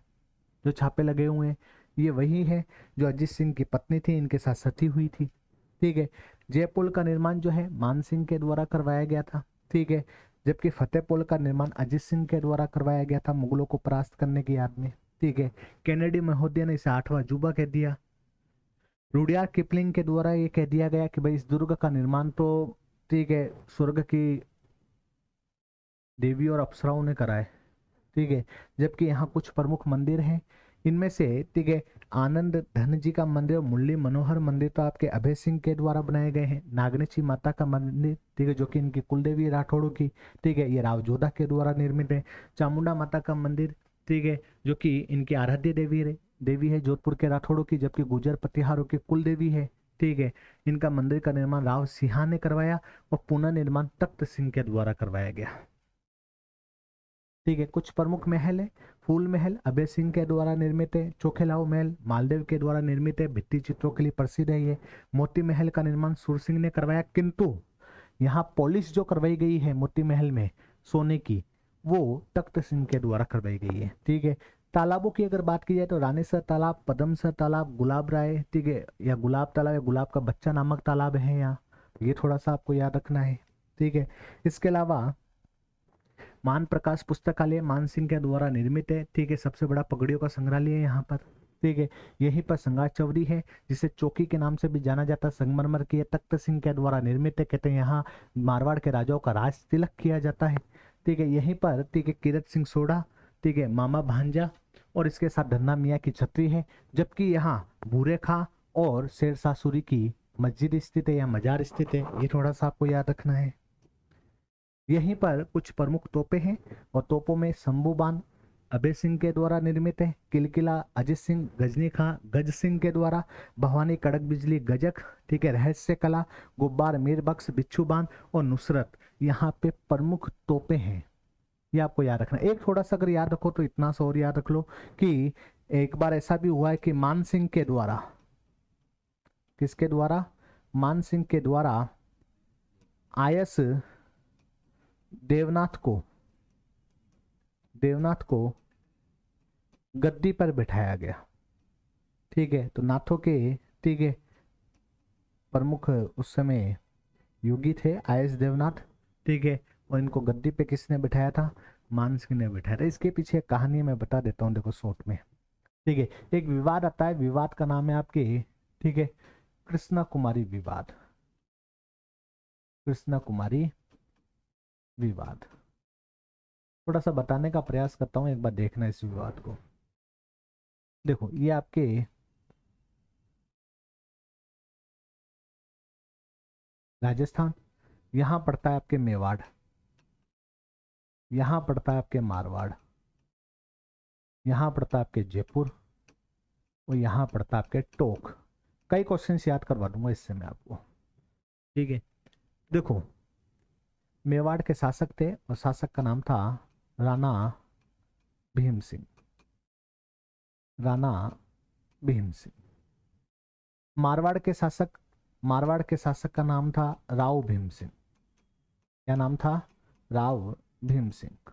A: जो छापे लगे हुए हैं? ये वही है जो अजीत सिंह की पत्नी थी, इनके साथ सती हुई थी। ठीक है, जयपुर का निर्माण जो है मान सिंह के द्वारा करवाया गया था। ठीक है, जबकि फतेहपुर का निर्माण अजीत सिंह के द्वारा करवाया गया था मुगलों को परास्त करने की याद में। ठीक है, कैनेडी महोदय ने इसे 8वां अजूबा कह दिया। रुडियार्ड किपलिंग के द्वारा ये कह दिया गया कि भाई इस दुर्ग का निर्माण तो ठीक है स्वर्ग की देवी और अप्सराओं ने करा है। ठीक है, जबकि यहाँ कुछ प्रमुख मंदिर हैं। इनमें से ठीक है आनंद धन जी का मंदिर और मुरली मनोहर मंदिर तो आपके अभय सिंह के द्वारा बनाए गए हैं। नागनेची माता का मंदिर ठीक है जो कि इनकी कुलदेवी राठौड़ों की ठीक है ये राव जोधा के द्वारा निर्मित है। चामुंडा माता का मंदिर ठीक है जो कि इनकी आराध्य देवी है जोधपुर के राठौड़ों की, जबकि गुजर प्रतिहारों की कुल देवी है। ठीक है, इनका मंदिर का निर्माण राव सिंहा ने करवाया और पुनः निर्माण तख्त सिंह के द्वारा करवाया गया। ठीक है, कुछ प्रमुख महल है। फूल महल अभय सिंह के द्वारा निर्मित है। चोखेलाओ महल मालदेव के द्वारा निर्मित है, भित्ति चित्रों के लिए प्रसिद्ध है ये। मोती महल का निर्माण सुर सिंह ने करवाया, किंतु यहाँ पॉलिश जो करवाई गई है मोती महल में सोने की वो तख्त सिंह के द्वारा करवाई गई है। ठीक है, तालाबों की अगर बात की जाए तो रानीसर तालाब, पदमसर तालाब, गुलाब राय ठीक है या गुलाब तालाब या गुलाब का बच्चा नामक तालाब है यहाँ, ये थोड़ा सा आपको याद रखना है। ठीक है, इसके अलावा मान प्रकाश पुस्तकालय मान सिंह के द्वारा निर्मित है। ठीक है, सबसे बड़ा पगड़ियों का संग्रहालय है यहाँ पर। ठीक है, यहीं पर संगार चौरी है जिसे चौकी के नाम से भी जाना जाता है। संगमरमर की तख्त सिंह के द्वारा निर्मित है। कहते हैं यहाँ मारवाड़ के राजाओं का राज तिलक किया जाता है। ठीक है, यहीं पर ठीक है कीरत सिंह सोढ़ा ठीक है मामा भांजा और इसके साथ धन्ना मियाँ की छतरी है। जबकि यहाँ भूरे खां और शेरशाह सूरी की मस्जिद स्थित है या मजार स्थित है, ये थोड़ा सा आपको याद रखना है। यहीं पर कुछ प्रमुख तोपे हैं और तोपों में शंभूबान अभय सिंह के द्वारा निर्मित है। किलकिला अजित सिंह गजनी खां गज सिंह के द्वारा। भवानी कड़क बिजली गजक ठीक है रहस्य कला गुब्बार मीर बख्श बिच्छूबान और नुसरत यहाँ पे प्रमुख तोपे हैं। ये आपको याद रखना। एक थोड़ा सा अगर याद रखो तो इतना सा और याद रख लो कि एक बार ऐसा भी हुआ है कि मान सिंह के द्वारा, किसके द्वारा? मान सिंह के द्वारा आयस देवनाथ को गद्दी पर बिठाया गया। ठीक है, तो नाथों के ठीक है प्रमुख उस समय योगी थे आयस देवनाथ। ठीक है, और इनको गद्दी पे किसने बिठाया था? मान सिंह ने बिठाया था। इसके पीछे एक कहानी मैं बता देता हूँ, देखो शॉर्ट में। ठीक है, एक विवाद आता है, विवाद का नाम है आपके ठीक है कृष्णा कुमारी विवाद। कृष्णा कुमारी विवाद थोड़ा सा बताने का प्रयास करता हूं, एक बार देखना इस विवाद को। देखो ये आपके राजस्थान, यहां पड़ता है आपके मेवाड़, यहां पड़ता है आपके मारवाड़, यहां पड़ता है आपके जयपुर और यहां पड़ता है आपके टोक। कई क्वेश्चंस याद करवा दूंगा इससे मैं आपको। ठीक है, देखो मेवाड़ के शासक थे और शासक का नाम था राणा भीम सिंह। राणा भीम सिंह। मारवाड़ के शासक का नाम था राव भीम सिंह। क्या नाम था? राव भीम सिंह।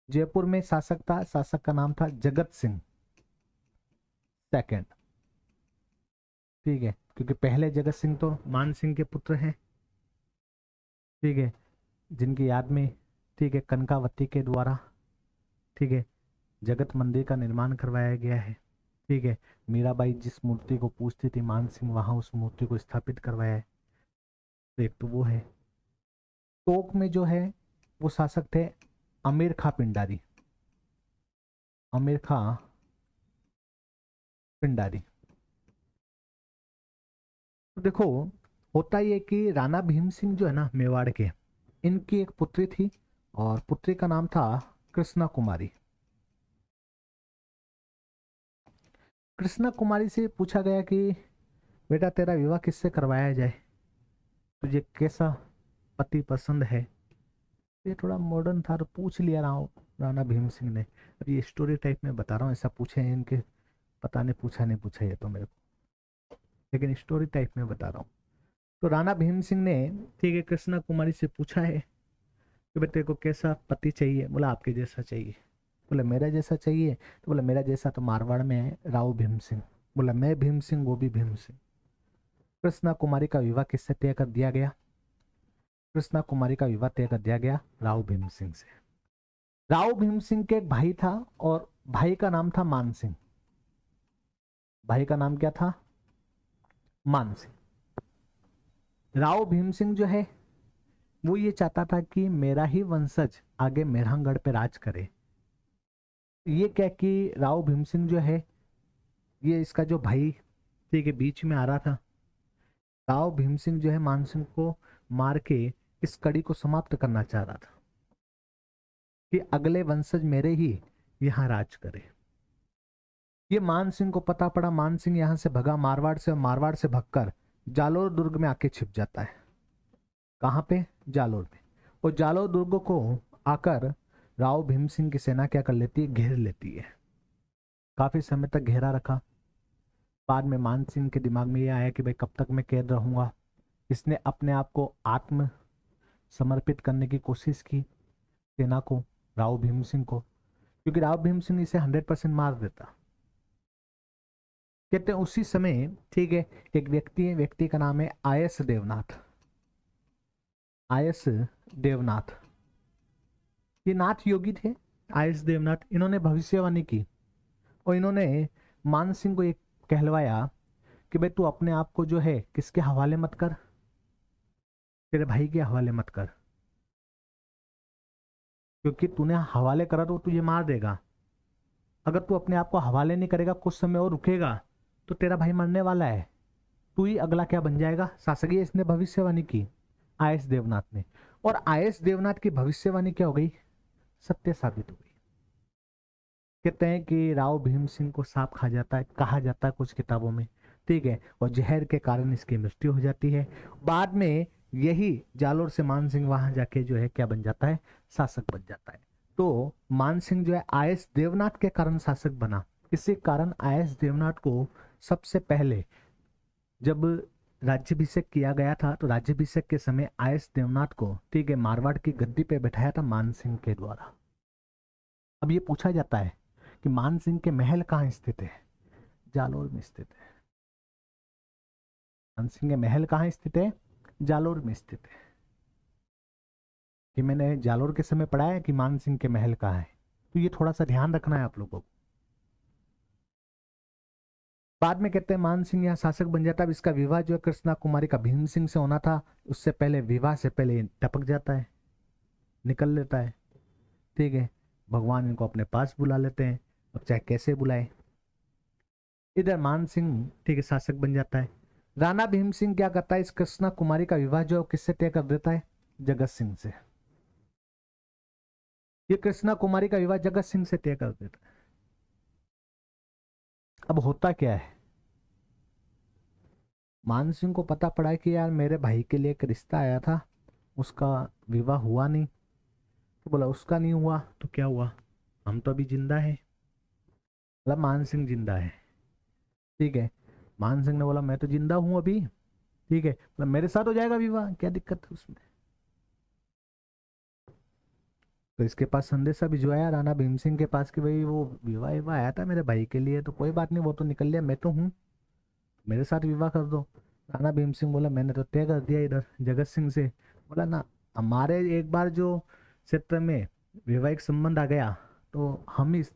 A: जयपुर में शासक का नाम था जगत सिंह सेकंड। ठीक है, क्योंकि पहले जगत सिंह तो मान सिंह के पुत्र हैं। ठीक है, जिनकी याद में ठीक है कनकावती के द्वारा ठीक है जगत मंदिर का निर्माण करवाया गया है। ठीक है, मीराबाई जिस मूर्ति को पूजती थी मान सिंह वहां उस मूर्ति को स्थापित करवाया है। तो एक तो वो है। टोक में जो है वो शासक थे अमीर खां पिंडारी। अमीर खां पिंडारी। तो देखो होता ये कि राणा भीम सिंह जो है ना मेवाड़ के, इनकी एक पुत्री थी और पुत्री का नाम था कृष्णा कुमारी। कृष्णा कुमारी से पूछा गया कि बेटा तेरा विवाह किससे करवाया जाए, तुझे कैसा पति पसंद है। ये थोड़ा मॉडर्न था तो पूछ लिया राणा भीम सिंह ने। अब ये स्टोरी टाइप में बता रहा हूँ, ऐसा पूछे हैं इनके, पता नहीं पूछा नहीं पूछा ये तो मेरे को, लेकिन स्टोरी टाइप में बता रहा हूँ। तो राणा भीम सिंह ने ठीक है कृष्णा कुमारी से पूछा है कि बेटे को कैसा पति चाहिए। बोला आपके जैसा चाहिए। बोला मेरा जैसा चाहिए। तो बोला मेरा जैसा तो मारवाड़ में है राव भीम सिंह। बोला मैं भीम सिंह वो भी भीम सिंह। कृष्णा कुमारी का विवाह किससे तय कर दिया गया? कृष्णा कुमारी का विवाह तय कर दिया गया राव भीम सिंह से। राव भीम सिंह के एक भाई था और भाई का नाम था मान सिंह। भाई का नाम क्या था? मान सिंह। राव भीम सिंह जो है वो ये चाहता था कि मेरा ही वंशज आगे मेहरांगढ़ पे राज करे। ये क्या कि राव भीम सिंह जो है ये इसका जो भाई ठीक है बीच में आ रहा था। राव भीम सिंह जो है मान सिंह को मार के इस कड़ी को समाप्त करना चाह रहा था कि अगले वंशज मेरे ही यहाँ राज करे। ये मान सिंह को पता पड़ा। मान सिंह यहां से भगा मारवाड़ से, और मारवाड़ से भगकर जालोर दुर्ग में आके छिप जाता है। कहां पे? जालोर में। और जालोर दुर्ग को आकर राव भीम सिंह की सेना क्या कर लेती है? घेर लेती है। काफी समय तक घेरा रखा। बाद में मान सिंह के दिमाग में ये आया कि भाई कब तक मैं कैद रहूंगा। इसने अपने आप को आत्म समर्पित करने की कोशिश की सेना को, राव भीम सिंह को, क्योंकि राव भीम सिंह इसे 100% मार देता। कहते हैं उसी समय ठीक है एक व्यक्ति का नाम है आयस देवनाथ। आयस देवनाथ ये नाथ योगी थे। आयस देवनाथ इन्होंने भविष्यवाणी की और इन्होंने मान सिंह को एक कहलवाया कि भाई तू अपने आप को जो है किसके हवाले मत कर, तेरे भाई के हवाले मत कर, क्योंकि तूने हवाले करा तो तुझे मार देगा। अगर तू अपने आप को हवाले नहीं करेगा, कुछ समय और रुकेगा तो तेरा भाई मरने वाला है, तू ही अगला क्या बन जाएगा शासक। ये इसने भविष्यवाणी की आयस देवनाथ ने। और आयस देवनाथ की भविष्यवाणी क्या हो गई? सत्य साबित हो गई। कहते हैं कि राव भीम सिंह को सांप खा जाता है, कहा जाता है कुछ किताबों में, ठीक है, और जहर के कारण इसकी मृत्यु हो जाती है। बाद में यही जालोर से मान सिंह वहां जाके जो है क्या बन जाता है? शासक बन जाता है। तो मान सिंह जो है आयस देवनाथ के कारण शासक बना। इसी कारण आयस देवनाथ को सबसे पहले जब राज्याभिषेक किया गया था तो राज्याभिषेक के समय आयस देवनाथ को ठीक है मारवाड़ की गद्दी पे बैठाया था मान सिंह के द्वारा। अब ये पूछा जाता है कि मान सिंह के महल कहाँ स्थित है? जालोर में स्थित है। मान सिंह के महल कहाँ स्थित है? जालोर में स्थित है। कि मैंने जालोर के समय पढ़ा है कि मान सिंह के महल कहाँ है, तो ये थोड़ा सा ध्यान रखना है आप लोगों को। बाद में कहते हैं मान सिंह यहाँ शासक बन जाता है। अब इसका विवाह जो है कृष्णा कुमारी का भीम सिंह से होना था, उससे पहले विवाह से पहले टपक जाता है, निकल लेता है। ठीक है, भगवान इनको अपने पास बुला लेते हैं, अब चाहे कैसे बुलाए। इधर मान सिंह ठीक है शासक बन जाता है। राणा भीम सिंह क्या करता है? इस कृष्णा कुमारी का विवाह जो किससे तय कर देता है? जगत सिंह से। ये कृष्णा कुमारी का विवाह जगत सिंह से तय कर देता है। अब होता क्या है? मान सिंह को पता पड़ा कि यार मेरे भाई के लिए एक रिश्ता आया था, उसका विवाह हुआ नहीं। तो बोला उसका नहीं हुआ तो क्या हुआ, हम तो अभी जिंदा है। बोला मान सिंह जिंदा है। ठीक है, मान सिंह ने बोला मैं तो जिंदा हूं अभी। ठीक है, बोला मेरे साथ हो जाएगा विवाह, क्या दिक्कत है उसमें। तो इसके पास संदेशा भिजवाया राणा भीम सिंह के पास कि भाई वो विवाह विवाह आया था मेरे भाई के लिए, तो कोई बात नहीं, वो तो निकल लिया, मैं तो हूँ, मेरे साथ विवाह कर दो। राणा भीम सिंह बोला मैंने तो तय कर दिया इधर जगत सिंह से। बोला ना, हमारे एक बार जो क्षेत्र में वैवाहिक संबंध आ गया तो हम इस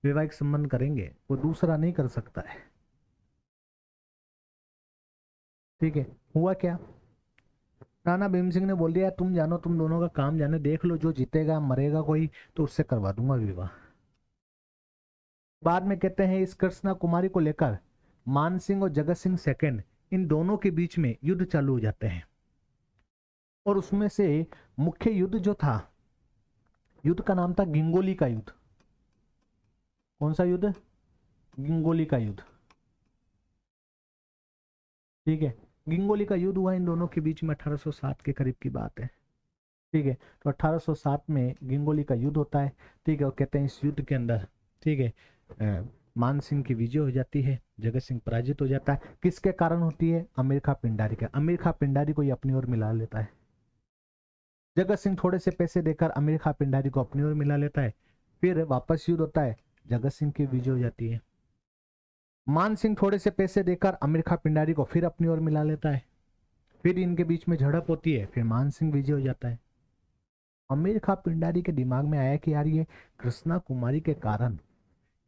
A: वैवाहिक संबंध करेंगे, वो दूसरा नहीं कर सकता है। ठीक है, हुआ क्या? राणा भीम सिंह ने बोल दिया तुम जानो, तुम दोनों का काम जाने, देख लो जो जीतेगा मरेगा कोई तो उससे करवा दूंगा विवाह। बाद में कहते हैं इस कृष्णा कुमारी को लेकर मान सिंह और जगत सिंह सेकंड इन दोनों के बीच में युद्ध चालू हो जाते हैं। और उसमें से मुख्य युद्ध जो था, युद्ध का नाम था गिंगोली का युद्ध। कौन सा युद्ध? गिंगोली का युद्ध, ठीक है। गिंगोली का युद्ध हुआ इन दोनों के बीच में 1807 के करीब की बात है, ठीक है। तो 1807 में गिंगोली का युद्ध होता है, ठीक है। और कहते हैं इस युद्ध के अंदर, ठीक है, मान सिंह की विजय हो जाती है, जगत सिंह पराजित हो जाता है। किसके कारण होती है? अमीर खां पिंडारी के। अमीर खां पिंडारी को ये अपनी ओर मिला लेता है। जगत सिंह थोड़े से पैसे देकर अमीर खां पिंडारी को अपनी ओर मिला लेता है। फिर वापस युद्ध होता है, जगत सिंह की विजय हो जाती है। मान सिंह थोड़े से पैसे देकर अमीर खां पिंडारी को फिर अपनी ओर मिला लेता है। फिर इनके बीच में झड़प होती है, फिर मान सिंह विजय हो जाता है। अमीर खां पिंडारी के दिमाग में आया कि यार ये कृष्णा कुमारी के कारण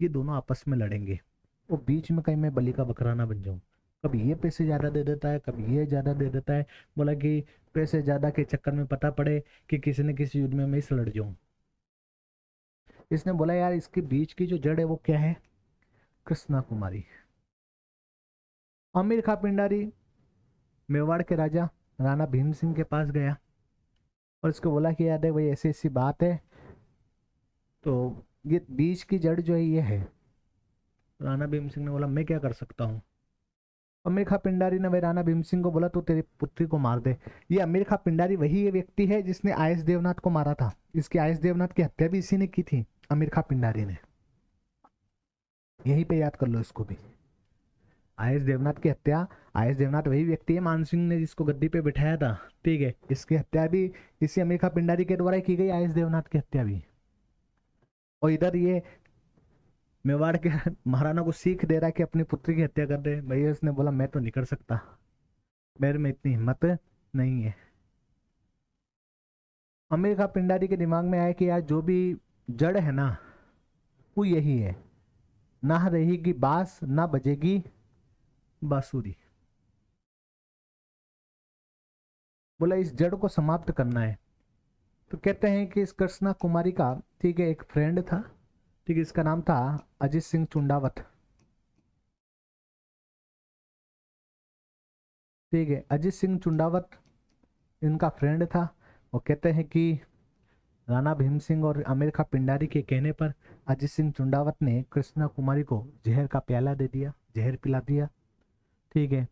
A: ये दोनों आपस में लड़ेंगे, वो बीच में कहीं मैं बलि का बकरा ना बन जाऊं। कभी ये पैसे ज्यादा दे देता है, कभी ये ज्यादा दे देता है। बोला कि पैसे ज्यादा के चक्कर में पता पड़े कि किसी न किसी युद्ध में मैं इस लड़ जाऊं। इसने बोला यार इसके बीच की जो जड़ है वो क्या है? कृष्णा कुमारी। अमीर खां पिंडारी मेवाड़ के राजा राणा भीम सिंह के पास गया और उसको बोला कि यार भाई ऐसी ऐसी बात है, तो ये बीज की जड़ जो है ये है। राणा भीम सिंह ने बोला मैं क्या कर सकता हूँ। अमीर खां पिंडारी ने भाई राणा भीम सिंह को बोला तू तेरी पुत्री को मार दे। ये अमीर खां पिंडारी वही ये व्यक्ति है जिसने आयस देवनाथ को मारा था। इसकी आयस देवनाथ की हत्या भी इसी ने की थी, अमीर खां पिंडारी ने। यहीं पे याद कर लो इसको भी। आयस देवनाथ की हत्या, आयस देवनाथ वही व्यक्ति है मान सिंह ने जिसको गद्दी पे बिठाया था, ठीक है। इसकी हत्या भी इसी अमीर खां पिंडारी के द्वारा की गई, आयस देवनाथ की हत्या भी। और इधर ये मेवाड़ के महाराणा को सीख दे रहा है कि अपनी पुत्री की हत्या कर दे। भैया उसने बोला मैं तो नहीं कर सकता, मेरे में इतनी हिम्मत नहीं है। अमीर खां पिंडारी के दिमाग में आया कि यार जो भी जड़ है ना वो यही है, ना रहेगी बांस ना बजेगी बांसुरी। बोला इस जड़ को समाप्त करना है। तो कहते हैं कि इस कृष्णा कुमारी का, ठीक है, एक फ्रेंड था, ठीक है। इसका नाम था अजित सिंह चुंडावत, ठीक है। अजित सिंह चुंडावत इनका फ्रेंड था। वो कहते हैं कि राणा भीम सिंह और अमीर खां पिंडारी के कहने पर अजित सिंह चुंडावत ने कृष्णा कुमारी को जहर का प्याला दे दिया, जहर पिला दिया, ठीक है।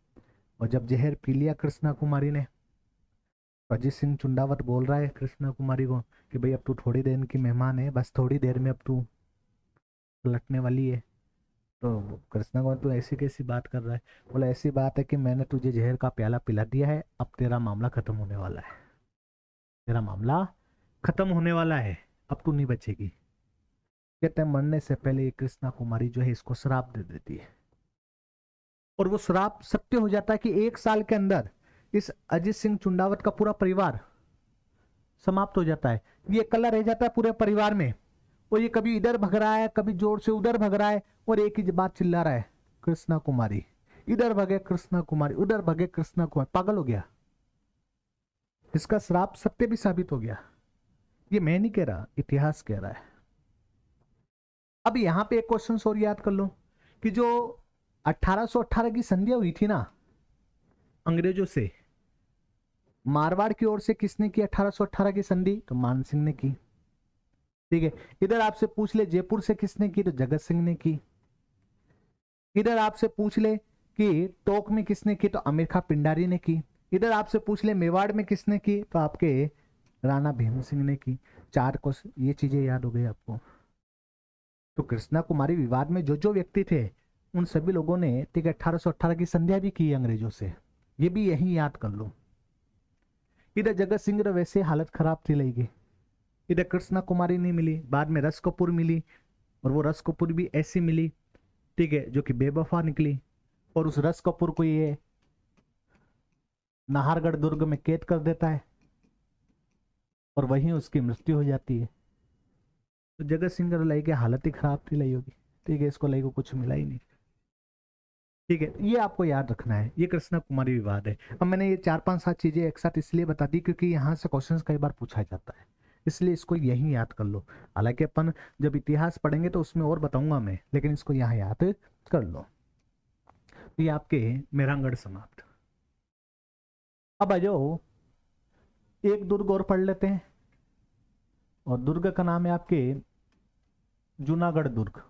A: और जब जहर पी लिया कृष्णा कुमारी ने, तो अजित सिंह चुंडावत बोल रहा है कृष्णा कुमारी को कि भाई अब तू थोड़ी देर की मेहमान है, बस थोड़ी देर में अब तू पलटने वाली है। तो कृष्णा कुमार तू ऐसी कैसी बात कर रहा है? बोला ऐसी बात है कि मैंने तुझे जहर का प्याला पिला दिया है, अब तेरा मामला खत्म होने वाला है, तेरा मामला खत्म होने वाला है, अब तू नहीं बचेगी। कहते हैं मरने से पहले कृष्णा कुमारी जो है इसको श्राप दे देती है। और वो श्राप सत्य हो जाता है कि 1 साल के अंदर इस अजित सिंह चुंडावत का पूरा परिवार समाप्त हो जाता है। ये अकेला रह जाता है पूरे परिवार में। और ये कभी इधर भग रहा है, कभी जोर से उधर भग रहा है, और एक ही बात चिल्ला रहा है, कृष्णा कुमारी। इधर भगे कृष्णा कुमारी, उधर भगे कृष्णा कुमारी। पागल हो गया। इसका श्राप सत्य भी साबित हो गया। ये मैं नहीं कह रहा, इतिहास कह रहा है। अब यहां पे एक क्वेश्चन और याद कर लो कि जो 1818 की संधि हुई थी ना अंग्रेजों से, मारवाड़ की ओर से किसने की 1818 की संधि? तो मान सिंह ने की, ठीक है। इधर आपसे पूछ ले जयपुर से किसने की? तो जगत सिंह ने की। इधर आपसे पूछ ले कि टोक में किसने की? तो अमीर खां पिंडारी ने की। इधर आपसे पूछ ले मेवाड़ में किसने की? तो आपके राणा भीम सिंह ने की। 4 को ये चीजें याद हो गई आपको। तो कृष्णा कुमारी विवाद में जो जो व्यक्ति थे उन सभी लोगों ने, ठीक है, 1818 की संध्या भी की अंग्रेजों से। ये भी यही याद कर लो। इधर जगत सिंह वैसे हालत खराब थी लेगी। इधर कृष्णा कुमारी नहीं मिली, बाद में रस कपूर मिली, और वो रस कपूर भी ऐसी मिली, ठीक है, जो कि बेवफा निकली। और उस रस कपूर को ये नाहरगढ़ दुर्ग में कैद कर देता है और वहीं उसकी मृत्यु हो जाती है। तो जगत सिंह लाई की हालत ही खराब थी लाई होगी, ठीक है। इसको लाई को कुछ मिला ही नहीं, ठीक है। ये आपको याद रखना है, ये कृष्णा कुमारी विवाद है। अब मैंने ये 4-5-7 चीजें एक साथ इसलिए बता दी क्योंकि यहाँ से क्वेश्चन कई बार पूछा जाता है, इसलिए इसको यही याद कर लो। हालांकि अपन जब इतिहास पढ़ेंगे तो उसमें और बताऊंगा मैं, लेकिन इसको यहाँ याद कर लो। ये आपके मेहरानगढ़ समाप्त। अब आ जाओ एक दुर्ग और पढ़ लेते हैं, और दुर्ग का नाम है आपके जूनागढ़ दुर्ग।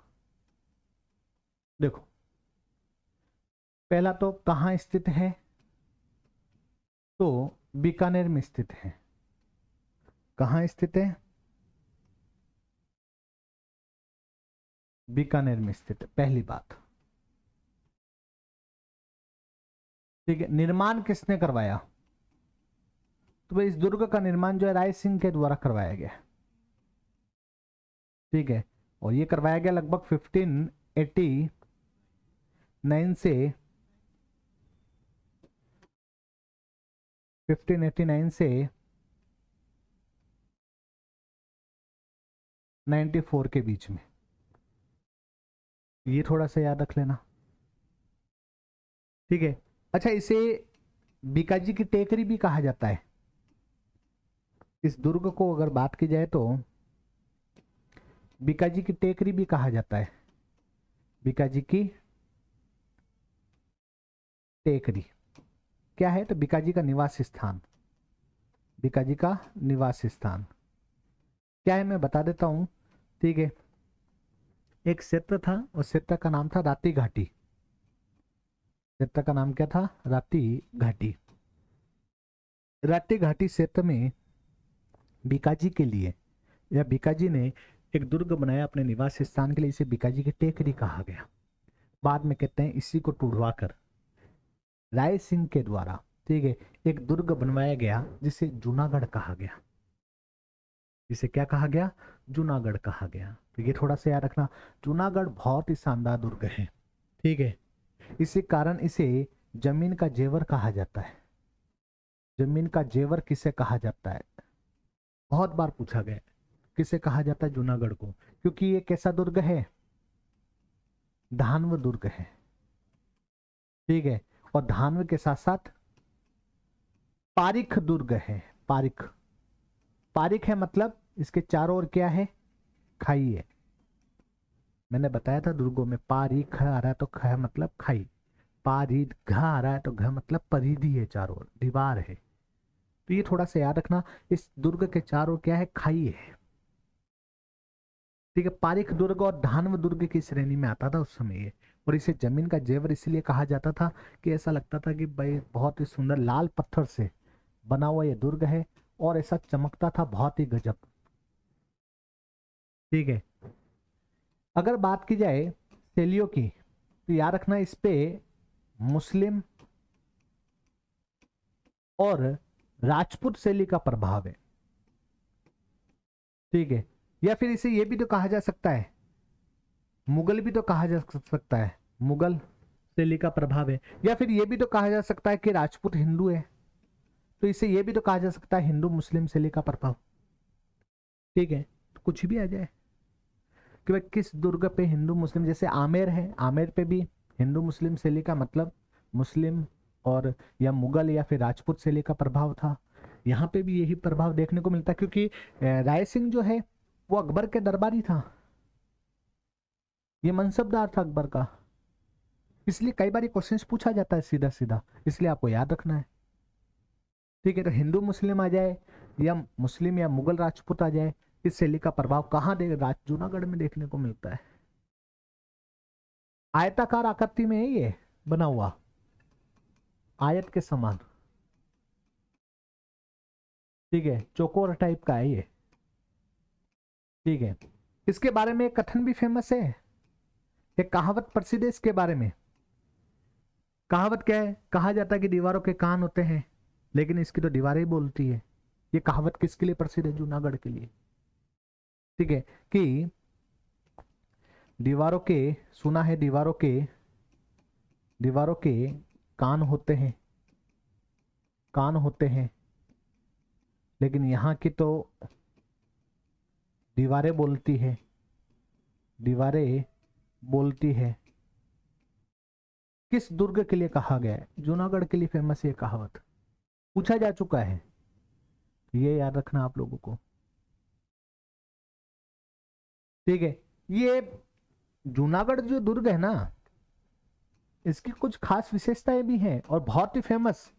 A: देखो, पहला तो कहाँ स्थित है, तो बीकानेर में स्थित है। कहाँ स्थित है, बीकानेर में स्थित है, पहली बात। ठीक है, निर्माण किसने करवाया, तो भाई इस दुर्ग का निर्माण जो है राय सिंह के द्वारा करवाया गया। ठीक है, और ये करवाया गया लगभग 1589 से 94 के बीच में। ये थोड़ा सा याद रख लेना। ठीक है, अच्छा, इसे बीकाजी की टेकरी भी कहा जाता है। इस दुर्ग को अगर बात की जाए तो बीकाजी की टेकरी भी कहा जाता है। बीकाजी की टेकरी क्या है, तो बीकाजी का निवास स्थान। बीकाजी का निवास स्थान क्या है, मैं बता देता हूं। ठीक है, एक क्षेत्र था, उस क्षेत्र का नाम था राती घाटी। क्षेत्र का नाम क्या था, राती घाटी। राती घाटी क्षेत्र में बीकाजी के लिए, या बीकाजी ने एक दुर्ग बनाया अपने निवास स्थान के लिए, इसे बीकाजी की टेकरी कहा गया। बाद में कहते हैं इसी को टूटवाकर राय सिंह के द्वारा, ठीक है, एक दुर्ग बनवाया गया जिसे जूनागढ़ कहा गया। जिसे क्या कहा गया, जूनागढ़ कहा गया। तो ये थोड़ा सा याद रखना, जूनागढ़ बहुत ही शानदार दुर्ग है। ठीक है, इसी कारण इसे जमीन का जेवर कहा जाता है। जमीन का जेवर किसे कहा जाता है, बहुत बार पूछा गया, किसे कहा जाता है जूनागढ़ को, क्योंकि ये कैसा दुर्ग है, धानव दुर्ग है। ठीक है, और धानव के साथ साथ पारिख दुर्ग है। पारिख, पारिख है मतलब इसके चारों ओर क्या है, खाई है। मैंने बताया था दुर्गों में पारिख आ रहा है तो ख मतलब खाई, पारिध घ आ रहा है तो घ मतलब परिधि है, चारों ओर दीवार है। तो ये थोड़ा सा याद रखना, इस दुर्ग के चारों क्या है, खाई है। ठीक है, पारिख दुर्ग और धानव दुर्ग की श्रेणी में आता था उस समय ये। और इसे जमीन का जेवर इसलिए कहा जाता था कि ऐसा लगता था कि भाई बहुत ही सुंदर लाल पत्थर से बना हुआ ये दुर्ग है, और ऐसा चमकता था, बहुत ही गजब। ठीक है, अगर बात की जाए शैलियों की, तो याद रखना इस पे मुस्लिम और राजपूत शैली का प्रभाव है। ठीक है, या फिर इसे ये भी तो कहा जा सकता है, मुगल भी तो कहा जा सकता है, मुगल शैली का प्रभाव है। या फिर ये भी तो कहा जा सकता है कि राजपूत हिंदू है, तो इसे ये भी तो कहा जा सकता है हिंदू मुस्लिम शैली का प्रभाव। ठीक है, तो कुछ भी आ जाए कि भाई किस दुर्ग पे हिंदू मुस्लिम, जैसे आमेर है, आमेर पे भी हिंदू मुस्लिम शैली का मतलब मुस्लिम और या मुगल या फिर राजपूत शैली का प्रभाव था। यहाँ पे भी यही प्रभाव देखने को मिलता, क्योंकि राय सिंह जो है वो अकबर के दरबारी था, ये मनसबदार था अकबर का। इसलिए कई बार क्वेश्चन पूछा जाता है सीधा सीधा, इसलिए आपको याद रखना है। ठीक है, तो हिंदू मुस्लिम आ जाए या मुस्लिम या मुगल राजपूत आ जाए, इस शैली का प्रभाव कहाँ जूनागढ़ में देखने को मिलता है। आयताकार आकृति में है ये बना हुआ, आयत के समान। ठीक है, चौकोर टाइप का है ये। ठीक है, इसके बारे में एक कथन भी फेमस है, एक कहावत प्रसिद्ध है इसके बारे में। कहावत क्या है, कहा जाता है कि दीवारों के कान होते हैं, लेकिन इसकी तो दीवारें ही बोलती है। ये कहावत किसके लिए प्रसिद्ध है, जूनागढ़ के लिए। ठीक है, कि दीवारों के, सुना है दीवारों के कान होते हैं, कान होते हैं, लेकिन यहाँ की तो दीवारें बोलती है, दीवारें बोलती है। किस दुर्ग के लिए कहा गया है, जूनागढ़ के लिए फेमस है कहावत, पूछा जा चुका है, ये याद रखना आप लोगों को। ठीक है, ये जूनागढ़ जो दुर्ग है ना, इसकी कुछ खास विशेषताएं भी हैं और बहुत ही फेमस।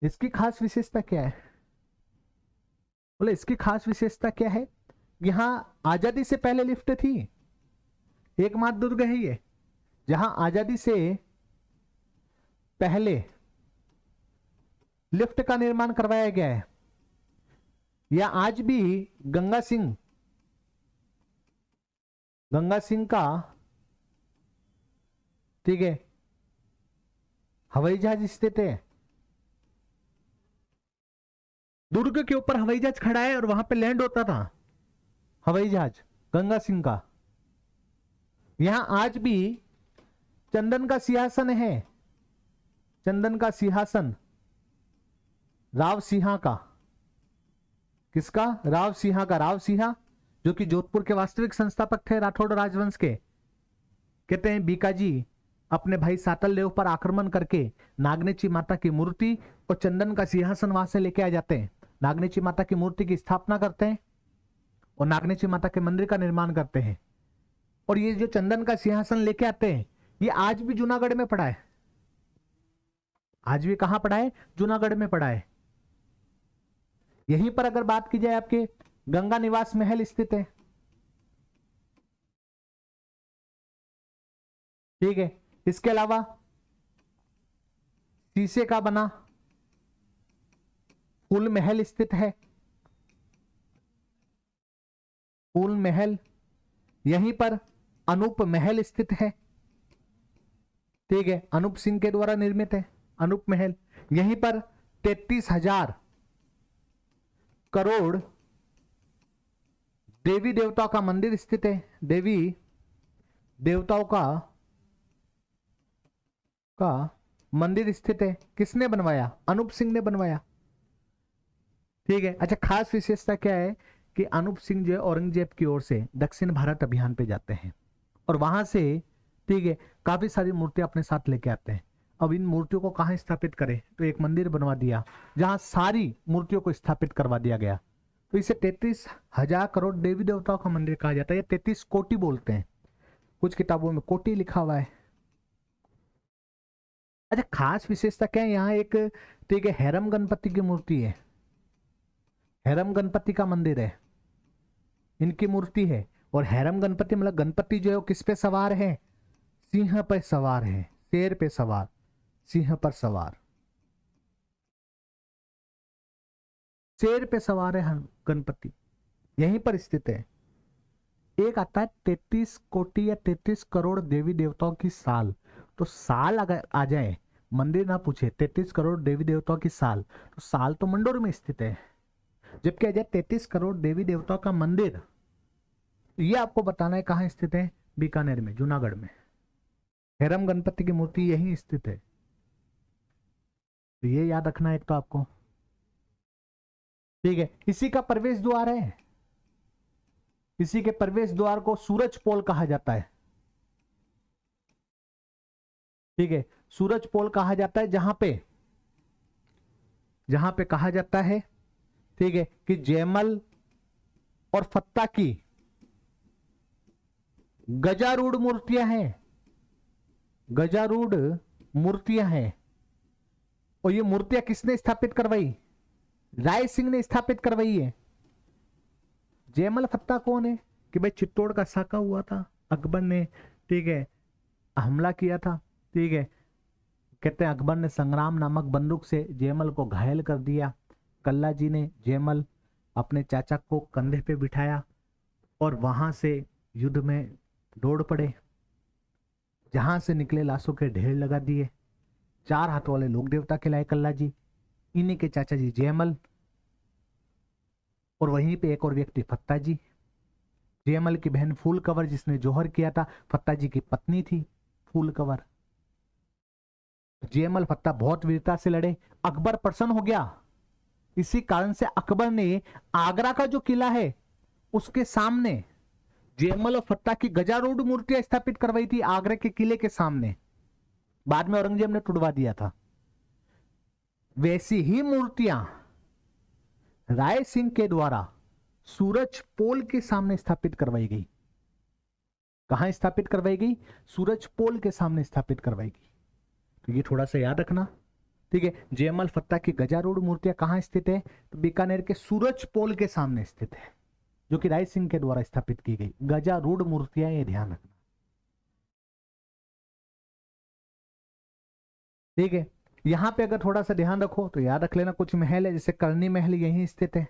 A: इसकी खास विशेषता क्या है, बोले इसकी खास विशेषता क्या है, यहां आजादी से पहले लिफ्ट थी, एकमात्र दुर्ग है ये जहां आजादी से पहले लिफ्ट का निर्माण करवाया गया है। या आज भी गंगा सिंह का, ठीक है, हवाई जहाज स्थित है। दुर्ग के ऊपर हवाई जहाज खड़ा है और वहां पे लैंड होता था हवाई जहाज गंगा सिंह का। यहां आज भी चंदन का सिंहासन है, चंदन का सिंहासन राव सिंहा का। किसका? राव सिंहा का। राव सिंहा जो कि जोधपुर के वास्तविक संस्थापक थे राठौड़ राजवंश के। कहते हैं बीकाजी अपने भाई सातल देव पर आक्रमण करके नागनेची माता की मूर्ति और चंदन का सिंहासन वहां से लेके आ जाते हैं। नागनेची माता की मूर्ति की स्थापना करते हैं और नागनेची माता के मंदिर का निर्माण करते हैं। और ये जो चंदन का सिंहासन लेके आते हैं ये आज भी जूनागढ़ में पड़ा है। आज भी कहां पड़ा है? जूनागढ़ में पड़ा है। यहीं पर अगर बात की जाए आपके गंगा निवास महल स्थित है, ठीक है। इसके अलावा शीशे का बना फूल महल स्थित है, फूल महल। यहीं पर अनूप महल स्थित है, ठीक है, अनूप सिंह के द्वारा निर्मित है अनूप महल। यहीं पर 33,000 करोड़ देवी देवताओं का मंदिर स्थित है। देवी देवताओं का मंदिर स्थित है। किसने बनवाया? अनूप सिंह ने बनवाया, ठीक है। अच्छा, खास विशेषता क्या है कि अनूप सिंह जो है औरंगजेब की ओर से दक्षिण भारत अभियान पे जाते हैं और वहां से, ठीक है, काफी सारी मूर्तियां अपने साथ लेके आते हैं। अब इन मूर्तियों को कहां स्थापित करें? तो एक मंदिर बनवा दिया जहां सारी मूर्तियों को स्थापित करवा दिया गया। तो इसे 33,000 करोड़ देवी देवताओं का मंदिर कहा जाता है। या 33 कोटि बोलते हैं, कुछ किताबों में कोटि लिखा हुआ है। अच्छा, खास विशेषता क्या है? यहाँ एक, ठीक है, हैरम गणपति की मूर्ति है, हैरम गणपति का मंदिर है, इनकी मूर्ति है। और हैरम गणपति मतलब गणपति जो है वो किस पे सवार है? सिंह पे सवार है, शेर पे सवार, सिंह पर सवार, शेर पे सवार है गणपति, यहीं पर स्थित है। एक आता है 33 कोटि या 33 करोड़ देवी देवताओं की साल। तो साल अगर आ जाए, मंदिर ना पूछे, 33 करोड़ देवी देवताओं की साल, तो साल तो मंडोर में स्थित है। जबकि आ जाए 33 करोड़ देवी देवताओं का मंदिर, ये आपको बताना है कहां स्थित है? बीकानेर में, जूनागढ़ में। हैरम गणपति की मूर्ति यहीं स्थित है, तो ये याद रखना है एक तो आपको, ठीक है। इसी का प्रवेश द्वार है, इसी के प्रवेश द्वार को सूरज पोल कहा जाता है, ठीक है, सूरज पोल कहा जाता है। जहां पे कहा जाता है, ठीक है, कि जयमल और फत्ता की गजारूढ़ मूर्तियां हैं, गजारूढ़ मूर्तियां हैं। और ये मूर्तियां किसने स्थापित करवाई? राय सिंह ने स्थापित करवाई है। जयमल फत्ता कौन है? कि भाई चित्तौड़ का साका हुआ था, अकबर ने, ठीक है, हमला किया था, ठीक है। कहते हैं अकबर ने संग्राम नामक बंदूक से जयमल को घायल कर दिया। कल्ला जी ने जयमल अपने चाचा को कंधे पे बिठाया और वहां से युद्ध में दौड़ पड़े। जहां से निकले लाशों के ढेर लगा दिए। 4 हाथ वाले लोक देवता खिलाए कल्ला जी, इन्हीं के चाचा जी जयमल, और वहीं पे एक और व्यक्ति फत्ता जी, जयमल की बहन फूल कंवर जिसने जोहर किया था, फत्ता जी की पत्नी थी फूल कंवर। जयमल फत्ता बहुत वीरता से लड़े, अकबर प्रसन्न हो गया। इसी कारण से अकबर ने आगरा का जो किला है उसके सामने जयमल और फत्ता की गजारूढ़ मूर्तियां स्थापित करवाई थी, आगरा के किले के सामने। बाद में औरंगजेब ने टुड़वा दिया था। वैसी ही मूर्तियां राय सिंह के द्वारा सूरज पोल के सामने स्थापित करवाई गई। कहां स्थापित करवाई गई? सूरज पोल के सामने स्थापित करवाई गई। तो ये थोड़ा सा याद रखना, ठीक है। जयमल फत्ता की गजारूढ़ मूर्तियां कहां स्थित है? तो बीकानेर के सूरज पोल के सामने स्थित है। जो कि राय सिंह के द्वारा स्थापित की गई। गजारूढ़ मूर्तियां, ये ध्यान रखना, ठीक है। यहां पे अगर थोड़ा सा ध्यान रखो तो याद रख लेना, कुछ महल है, जैसे करनी महल यहीं स्थित है,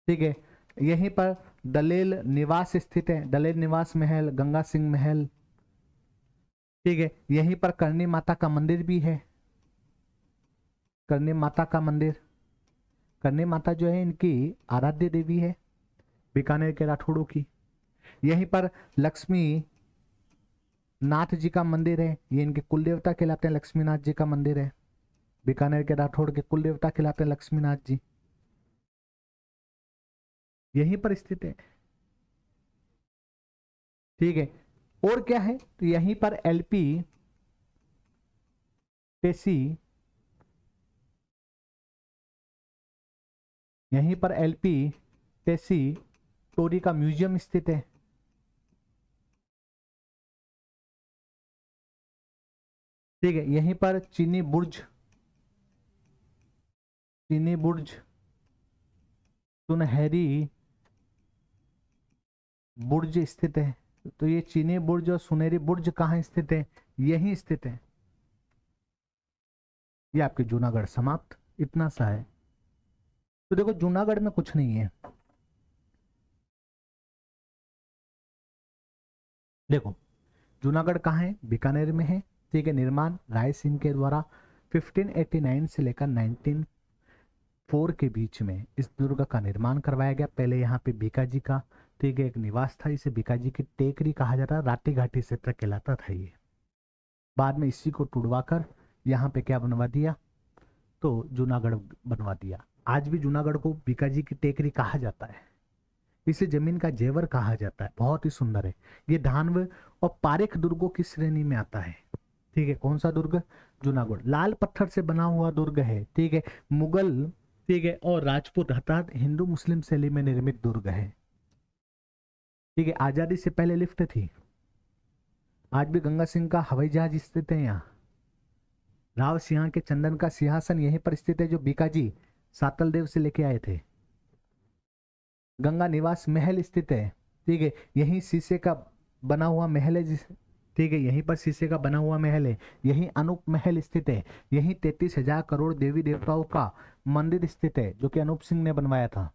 A: ठीक है। यहीं पर दलेल निवास स्थित है, दलेल निवास महल, गंगा सिंह महल, ठीक है। यहीं पर करनी माता का मंदिर भी है, करनी माता का मंदिर। करनी माता जो है इनकी आराध्य देवी है, बीकानेर के राठौड़ों की। यहीं पर लक्ष्मी नाथ जी का मंदिर है, ये इनके कुल देवता कहलाते हैं, लक्ष्मीनाथ जी का मंदिर है, बीकानेर के राठौड़ के कुल देवता कहलाते हैं लक्ष्मीनाथ जी, यहीं पर स्थित है, ठीक है। और क्या है, तो यहीं पर एलपी टेसी, यहीं पर एलपी टेसी टोरी का म्यूजियम स्थित है, ठीक है। यहीं पर चीनी बुर्ज सुनहरी बुर्ज स्थित है। तो ये चीनी बुर्ज और सुनहरी बुर्ज कहाँ स्थित है, यहीं स्थित है। ये आपके जूनागढ़ समाप्त, इतना सा है। तो देखो जूनागढ़ में कुछ नहीं है, देखो जूनागढ़ कहाँ है, बीकानेर में है, ठीक है। निर्माण राय सिंह के द्वारा 1589 से लेकर 1904 के बीच में इस दुर्ग का निर्माण करवाया गया। पहले यहाँ पे बीकाजी का, ठीक है, एक निवास था, इसे बीकाजी की टेकरी कहा जाता है, राठी घाटी क्षेत्र कहलाता था ये। बाद में इसी को तुड़वाकर यहाँ पे क्या बनवा दिया, तो जूनागढ़ बनवा दिया। आज भी जूनागढ़ को बीकाजी की टेकरी कहा जाता है, इसे जमीन का जेवर कहा जाता है, बहुत ही सुंदर है। ये धानव और पारेख दुर्गों की श्रेणी में आता है, ठीक है। कौन सा दुर्ग, जूनागढ़, लाल पत्थर से बना हुआ दुर्ग है, ठीक है। मुगल, ठीक है, और राजपूत अर्थात हिंदू मुस्लिम शैली में निर्मित दुर्ग है, ठीक है। आजादी से पहले लिफ्ट थी, आज भी गंगा सिंह का हवाई जहाज स्थित है यहाँ। राव सिंह के चंदन का सिंहासन यहीं पर स्थित है, जो बीकाजी सातल देव से लेके आए थे। गंगा निवास महल स्थित है, ठीक है। यही शीशे का बना हुआ महल है, ठीक है, यहीं पर शीशे का बना हुआ महल है। यही अनूप महल स्थित है। यही 33,000 करोड़ देवी देवताओं का मंदिर स्थित है, जो कि अनूप सिंह ने बनवाया था,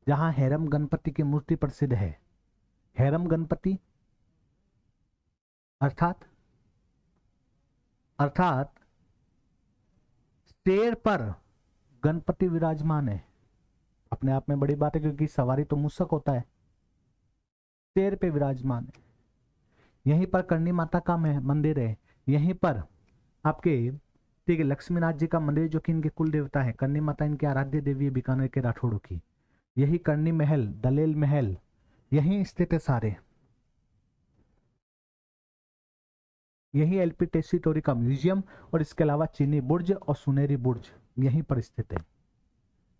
A: जहां हैरम गणपति की मूर्ति प्रसिद्ध है। हैरम गणपति अर्थात अर्थात शेर पर गणपति विराजमान है। अपने आप में बड़ी बात है, क्योंकि सवारी तो मूषक होता है, शेर पे विराजमान है। यहीं पर करनी माता का मंदिर है। यहीं पर आपके, ठीक है, लक्ष्मीनाथ जी का मंदिर, जो कि इनके कुल देवता है। करनी माता इनकी आराध्य देवी है, बीकानेर के राठौड़ों की। यही करनी महल, दलेल महल यहीं स्थित है सारे। यही एलपी टेसी टोरी का म्यूजियम, और इसके अलावा चीनी बुर्ज और सुनहरी बुर्ज यहीं पर स्थित है।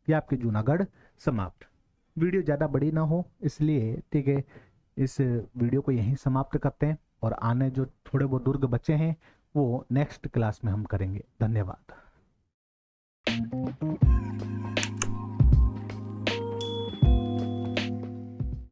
A: ये आपके जूनागढ़ समाप्त। वीडियो ज़्यादा बड़ी ना हो इसलिए, ठीक है, इस वीडियो को यहीं समाप्त करते हैं, और आने जो थोड़े वो दुर्ग बचे हैं वो नेक्स्ट क्लास में हम करेंगे। धन्यवाद।